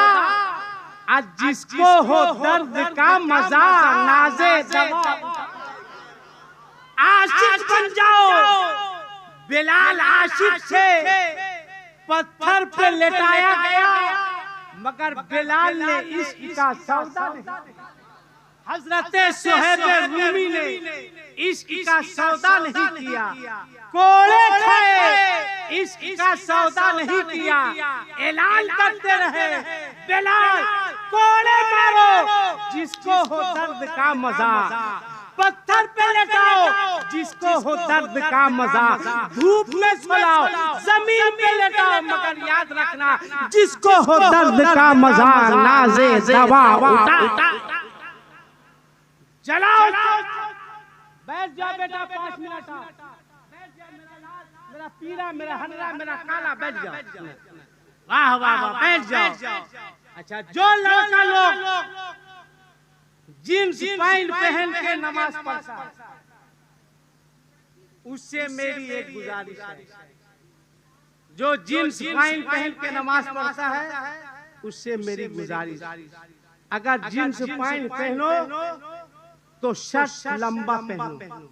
आज जिसको हो दर्द का मजा नाजे दवा। आशिक बन जाओ, बिलाल आशिक से पत्थर पे लेटाया गया मगर बिलाल ने इश्क का सौदा नहीं। हजरत सुहैब रूमी ने इश्क का सौदा नहीं किया, कोड़े खाए इश्क का सौदा नहीं किया। ऐलान करते रहे बिलाल कोड़े मारो जिसको हो दर्द का मजा, पत्थर पे लेटाओ जिसको हो दर्द का मजा, धूप में सुलाओ जमीन पे लेटाओ मगर याद रखना जिसको हो दर्द का मजा नाज़े दवा उठा। चलाओ बैठ जाओ बेटा 5 मिनट, बैठ जाओ मेरा लाल, मेरा पीला, मेरा हरा, मेरा काला, बैठ जाओ। वाह वाह वाह, बैठ जाओ। अच्छा, जो लड़का लोग जींस पैंट पहन के नमाज पढ़ता है उससे मेरी एक गुजारिश है, जो जींस पैंट पहन के नमाज पढ़ता है उससे मेरी गुजारिश, अगर जींस पैंट पहनो तो शर्ट लंबा पहनो,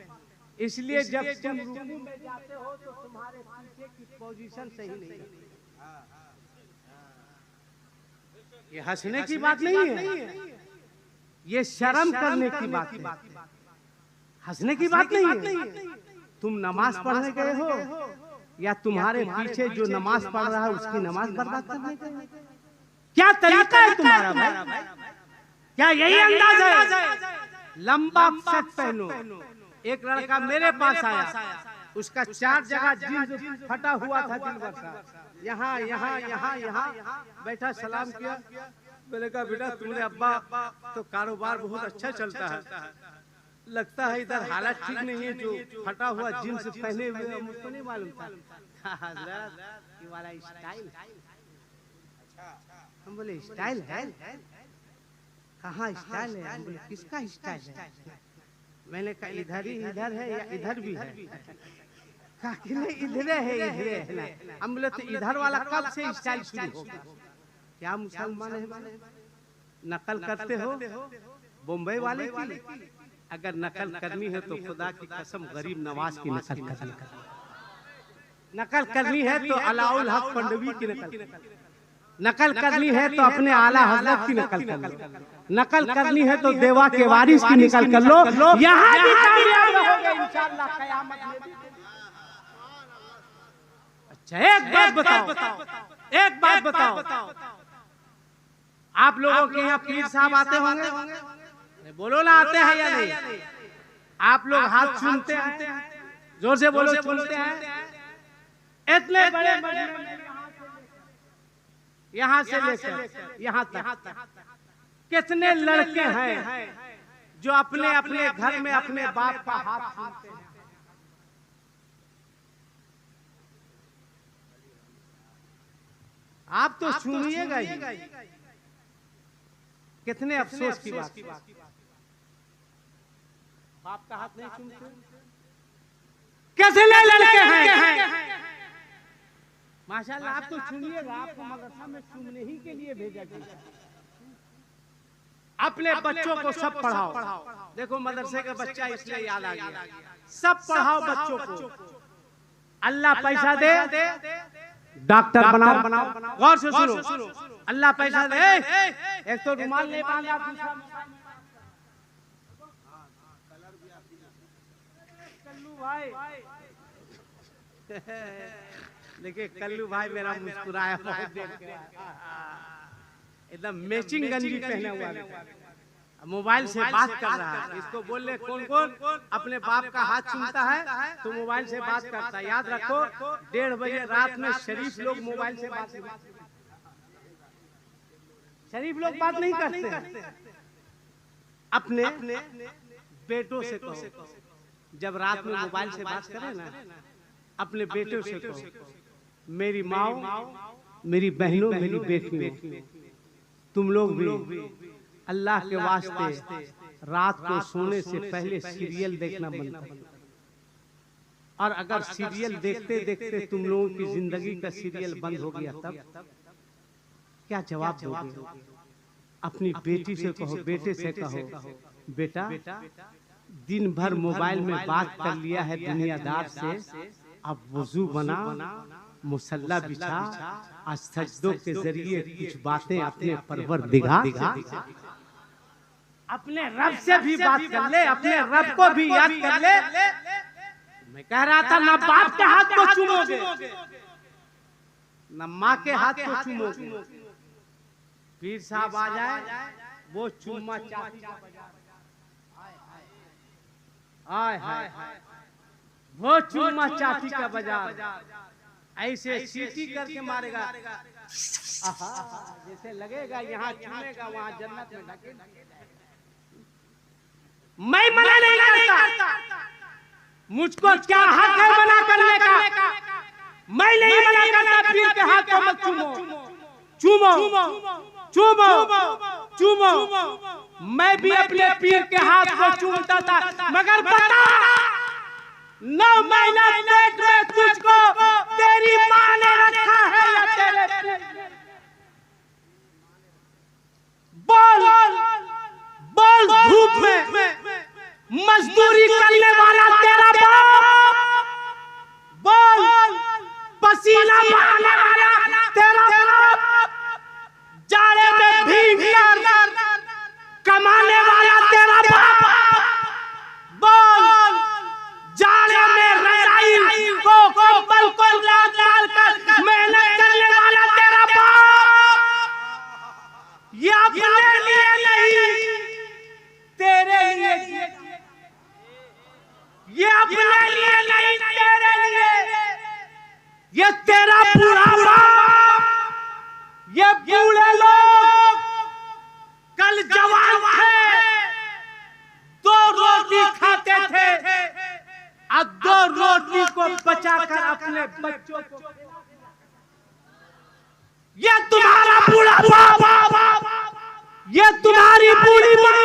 इसलिए जब तुम रुकू में जाते हो तो तुम्हारे पीछे की पोजीशन सही नहीं है। ये हंसने की बात नहीं है, ये शर्म करने की बात है, हंसने की बात नहीं है। तुम नमाज पढ़ने गए हो या तुम्हारे पीछे जो नमाज पढ़ रहा है उसकी नमाज बर्बाद करने गए? क्या तरीका है तुम्हारा भाई? क्या यही अंदाज है? लंबा शर्ट पहनो। एक लड़का मेरे पास आया, उसका 4 जगह जींस फटा हुआ था दिन भर का, यहाँ यहाँ यहाँ यहाँ बैठा, सलाम किया, मैंने कहा बेटा तुमने अब्बा तो कारोबार बहुत अच्छा चलता है, लगता है इधर हालत ठीक नहीं है, जो फटा हुआ जींस पहने हुए मुझको नहीं मालूम था। हज़रत ये वाला स्टाइल, हम बोले स्टाइल है? कहाँ स्टाइल है? हम बोले किसका स्टाइल है? मैंने कहा इधर है या इधर भी है? कहा कि नहीं इधर है। हम बोले तो इधर वाला कब से स्टाइल शुरू हो गया? क्या मुसलमान है नकल करते हो बम्बई वाले की? अगर नकल करनी है तो खुदा की कसम गरीब नवाज की नकल करनी है तो अलाउल हक पंडवी की नकल करनी है तो अपने आला हजरत की नकल कर लो, नकल करनी है तो देवा के वारिस की निकल कर लो, यहाँ भी कामयाब रहोगे इंशाअल्लाह क़यामत में भी। अच्छा एक बात बताओ, आप लोगों के यहाँ पीर साहब आते होंगे? बोलो ना, आते हैं या नहीं? आप लोग हाथ चूमते हैं? जोर से बोलो, चूमते हैं? इतने बड़े यहाँ से लेकर यहाँ तक कितने लड़के हैं जो अपने अपने घर में अपने बाप का हाथ चूमते हैं? आप तो सुनिएगा ही, कितने अफसोस की बात, बाप का हाथ नहीं चूमते। कितने लड़के हैं माशाल्लाह, आप तो सुनिएगा, आपको मदरसा में चूमने ही के लिए भेजा गया। अपने बच्चों को सब पढ़ाओ। देखो मदरसे का बच्चा इसलिए याद आ गया, सब पढ़ाओ बच्चों को। अल्लाह पैसा दे, डॉक्टर बनाओ। गौर से सुनो, अल्लाह पैसा दे, एक तो रुमाल नहीं बांधा, कल्लू भाई देखिए, कल्लू भाई मेरा मुस्कुराया बहुत देख के, एकदम मैचिंग गंजी पहने हुआ, मोबाइल से बात कर रहा है। इसको बोल ले कौन अपने बाप का हाथ चूमता है तो मोबाइल से बात करता है। याद रखो 1:30 बजे रात में शरीफ लोग मोबाइल से बात नहीं करते, शरीफ लोग बात नहीं करते। अपने बेटों से कहो, जब रात में मोबाइल से बात करें ना, अपने बेटों से कहो, मेरी माँ, मेरी बहनों, मेरी बेटियों, तुम लोग भी अल्लाह के वास्ते रात को सोने से पहले सीरियल देखना बंद करो। और अगर सीरियल देखते देखते तुम लोगों की जिंदगी का सीरियल बंद हो गया तब क्या जवाब दोगे? अपनी बेटी से कहो, बेटे से कहो, बेटा दिन भर मोबाइल में बात कर लिया है दुनियादार से, अब वुजू बना, मुसल्ला बिछा, आज सजदों के जरिए कुछ बातें अपने परवरदिगार, अपने रब से भी बात कर ले, अपने रब को भी याद कर ले। मैं कह रहा था ना बाप के हाथ को चूमोगे, न माँ के हाथ को चूमोगे, पीर साहब आ जाए वो चुम्मा चाटी का बाजार, हाय हाय वो चुम्मा चाटी का बाजार, ऐसे सीटी करके मारेगा, आहा जैसे लगेगा यहाँ चुमेगा वहाँ जन्नत में ढकेल। मैं मना नहीं करता, मुझको क्या हक है मना करने का, मैं नहीं मना करता। पीर के हाथ को मत चूमो, चूमो चूमो चूमो। मैं भी अपने पीर के हाथ को चूमता था, मगर बता 9 महीना पेट में तुझको तेरी माँ ने रखा है या तेरे पीर? बोल बोल, धूप में मजदूरी करने वाला तेरा बाप, बोल पसीना बहाने वाला तेरा बाप, जाड़े में भीग कर कमाने वाला तेरा बाप, बोल जाड़े में रजाई को कंबल को लाल कर मेहनत करने वाला तेरा बाप, ये अपने लिए नहीं तेरे लिए, ये अपने लिए नहीं तेरे लिए, ये तेरा पूरा बाप। ये बूढ़े लोग कल जवान थे, 2 रोटी खाते थे और 2 रोटी को बचाकर अपने बच्चों को, ये तुम्हारा बूढ़ा बाप, ये तुम्हारी बूढ़ी माँ,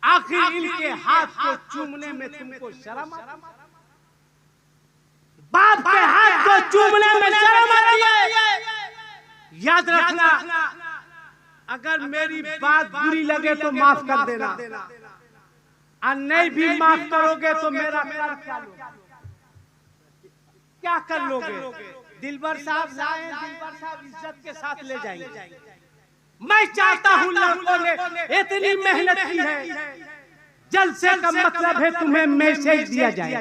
आखिर इनके हाथ को चूमने में तुमको शर्म आता? बाप के हाथ को चूमने में शर्म आती है? याद रखना, अगर मेरी बात बुरी लगे तो माफ कर देना, और नहीं भी माफ करोगे तो मेरा क्या कर लोगे? दिलबर साहब लाए, दिलबर साहब इज्जत के साथ ले जाएंगे। मैं चाहता हूँ लड़कों ने इतनी मेहनत की है, जलसे का मतलब है तुम्हें मैसेज दिया जाए,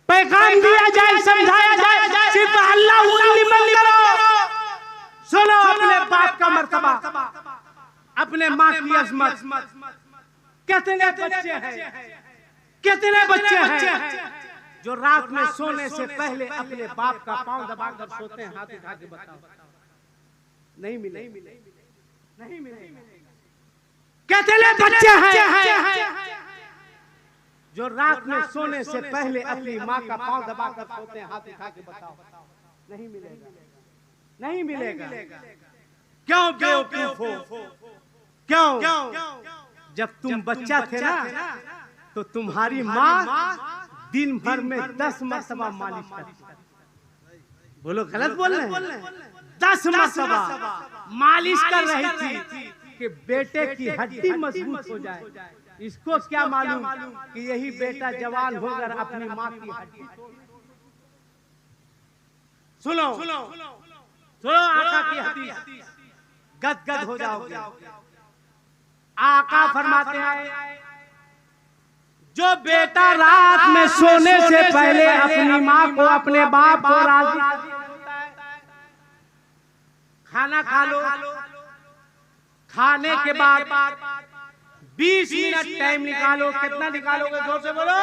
पैगाम दिया जाए, समझाया जाए, सिर्फ अल्लाह मत करो, सुनो अपने बाप का मर्तबा, अपने माँ की अजमत। कितने बच्चे हैं, कितने बच्चे हैं जो रात में सोने से पहले अपने बाप का पांव दबाकर सोते हैं? हाथ उठा के बताओ। नहीं मिले, नहीं मिले। कितने बच्चे हैं जो रात में सोने से पहले अपनी माँ का पांव दबाकर सोते हैं? हाथ उठा के बताओ। नहीं मिलेगा, नहीं मिलेगा। क्यों बेवकूफ हो? क्यों? जब तुम बच्चा थे ना, तो तुम्हारी माँ दिन भर में 10 मरतबा मालिश करती। बोलो गलत बोल रहे हैं? 10 मरतबा मालिश कर रही थी कि बेटे की हड्डी मजबूत हो जाए। इसको क्या मालूम कि यही बेटा जवान होकर अपनी माँ की हड्डी तोड़। सुनो सुनो आका की हदीस, गदगद हो जाओगे। आका फरमाते हैं, जो बेटा रात में सोने से पहले अपनी माँ को, अपने बाप को राजी, खाना खा लो, खाने के बाद 20 मिनट टाइम निकालो। कितना निकालोगे? जोर से बोलो,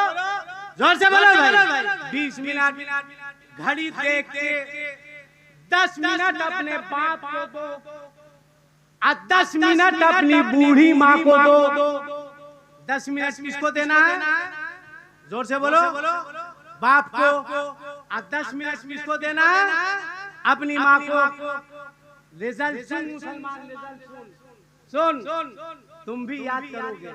जोर से बोलो भाई। 20 मिनट घड़ी देख के 10 मिनट अपने बाप को दो और 10 मिनट अपनी बूढ़ी माँ को दो। 10 मिनट किसको देना है? जोर से बोलो, बाप को। और 10 मिनट किसको देना है? अपनी माँ को। रिजल्ट सुन मुसलमान, रिजल्ट सुन, तुम भी याद करोगे।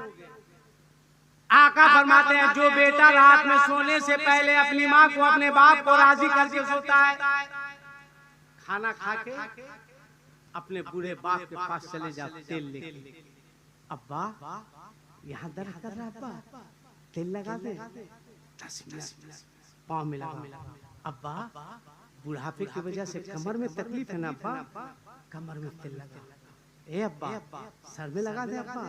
आका फरमाते हैं, जो बेटा रात में सोने से पहले अपनी माँ को, अपने बाप को राजी करके सोता है, खाना खा के अपने बूढ़े बाप के पास चले जाओ, तेल लेके। अब्बा यहाँ दर्द कर रहा, अब्बा तेल लगा दे। 10 मिनट पाँव में लगा। अब्बा बुढ़ापे की वजह से कमर में तकलीफ है ना अब्बा, कमर में तेल लगा। ए अब्बा सर में लगा दे, अब्बा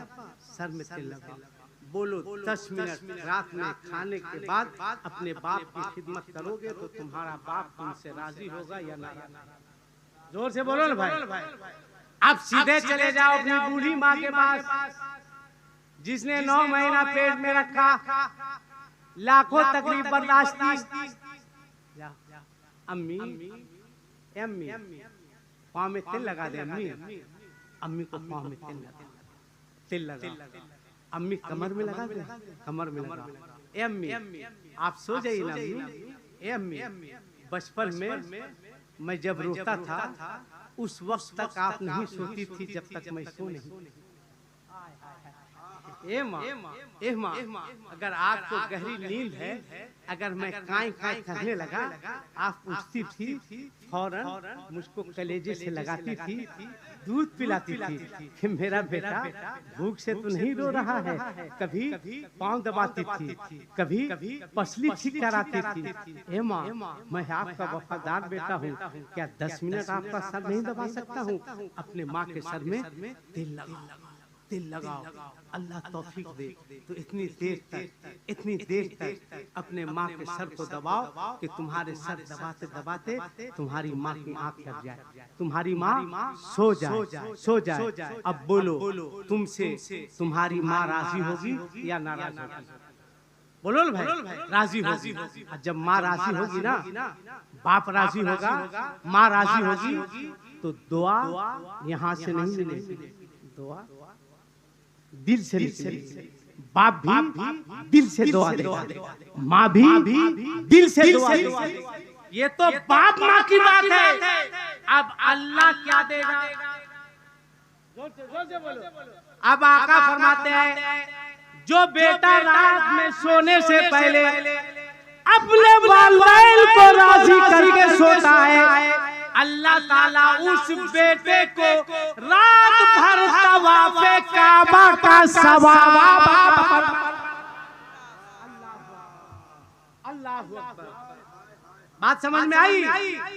सर में तेल लगा। बोलो 10 मिनट रात में खाने के बाद अपने बाप की खिदमत करोगे तो तुम्हारा बाप तुमसे राजी होगा या नहीं? जोर से बोलो ना भाई। अब सीधे चले जाओ अपनी बूढ़ी माँ के पास जिसने 9 महीना पेट में रखा, लाखों तकलीफ बर्दाश्त की। अम्मी अम्मी पाँव में तेल लगा दे। अम्मी अम्मी को पाँव में तेल लगा। अम्मी कमर में लगा दे, कमर में लगा। अम्मी आप सो जाइए ना अम्मी। अम्मी बचपन में मैं जब रोता था उस वक्त तक आप नहीं सोती थी जब तक मैं सो नहीं। ए माँ अगर आपको गहरी नींद है, अगर मैं काई काई करने लगा आप उठती थी, फौरन मुझको कलेजे से लगाती थी, दूध पिलाती थी कि मेरा बेटा भूख से तो नहीं रो रहा है। कभी पाँव दबाती थी, कभी पसली ठीक कराती थी। ए माँ मैं आपका वफादार बेटा हूँ, क्या 10 मिनट आपका सर नहीं दबा सकता हूँ? अपने माँ के सर में तेल लगाओ, अल्लाह तौफीक दे। तो इतनी देर तक अपने माँ के सर को दबाओ कि तुम्हारे सर दबाते दबाते तुम्हारी माँ की आंख लग जाए, तुम्हारी माँ सो जाए। अब बोलो तुमसे तुम्हारी माँ राजी होगी या नाराज होगी? बोलो ना भाई, राजी होगी। जब माँ राजी होगी ना, बाप राजी होगा, माँ राजी होगी, तो दुआ यहाँ से नहीं मिलेगी, दुआ दिल से निकलेगी। बाप भी दिल से दुआ देगा, माँ भी दिल से दुआ देगा। ये तो बाप माँ की बात है। अब अल्लाह क्या देगा? अब आका फरमाते हैं जो बेटा रात में सोने से पहले अपने वालिदैन को राजी करके सोता है, अल्लाह ताला उस बेटे को रात भर तवाफ़े काबा का सवाब। अल्लाह अकबर। बात समझ में आई?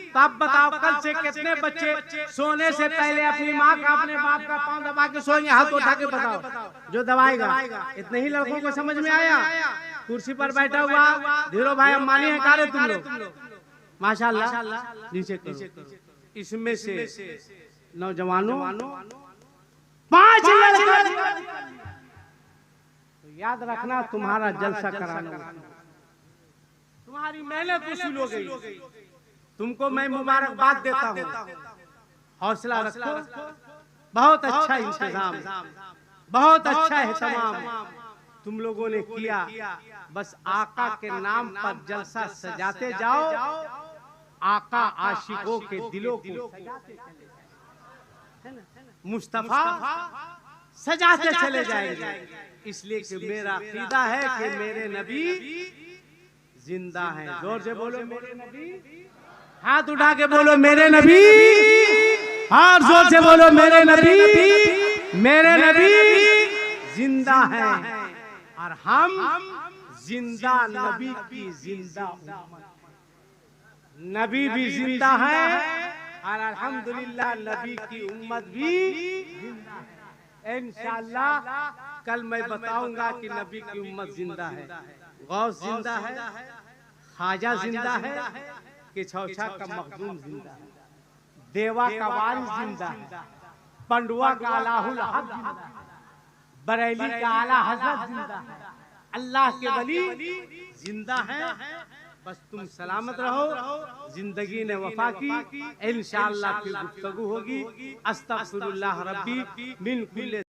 तो अब बताओ कल से कितने बच्चे सोने से पहले अपनी माँ का, अपने बाप का पाँव दबा के सोएंगे? हाथ उठा के बताओ जो दबाएगा। इतने ही लड़कों को समझ में आया? कुर्सी पर बैठा हुआ धीरो भाई अंबानी है, कारे तुम लोग माशाल्लाह नीचे करो। इसमें से नौजवानों 5 लड़के, तो याद रखना तुम्हारा जलसा कराना, तुम्हारी मेहनत वसूल हो गई। तुमको मैं मुबारकबाद देता हूँ, हौसला रखो। बहुत अच्छा इंतजाम, बहुत अच्छा एहतमाम तुम लोगों ने किया। बस आका के नाम पर जलसा सजाते जाओ, आका आशिकों के दिलों को मुस्तफा सजाते चले जाएंगे। इसलिए कि मेरा अकीदा है कि मेरे नबी जिंदा हैं। जोर से बोलो मेरे नबी, हाथ उठा के बोलो मेरे नबी, और जोर से बोलो मेरे नबी जिंदा हैं। और हम जिंदा नबी की जिंदा उम्मत, नबी भी जिंदा है और अल्हम्दुलिल्लाह नबी की उम्मत भी जिंदा है। इंशाअल्लाह कल मैं बताऊंगा कि नबी की उम्मत जिंदा है, गौस जिंदा है, ख्वाजा जिंदा है, कि छौछा का मखदूम जिंदा है, देवा का वारिस जिंदा है, पंडुआ का अलाहुल हक जिंदा है, बरेली का आला हजरत जिंदा है, अल्लाह के वली जिंदा है। बस तुम सलामत रहो, जिंदगी ने वफा की। इंशाअल्लाह फिर गुफ्तगू होगी। अस्तगफिरुल्लाह रब्बी मिन कुल्ले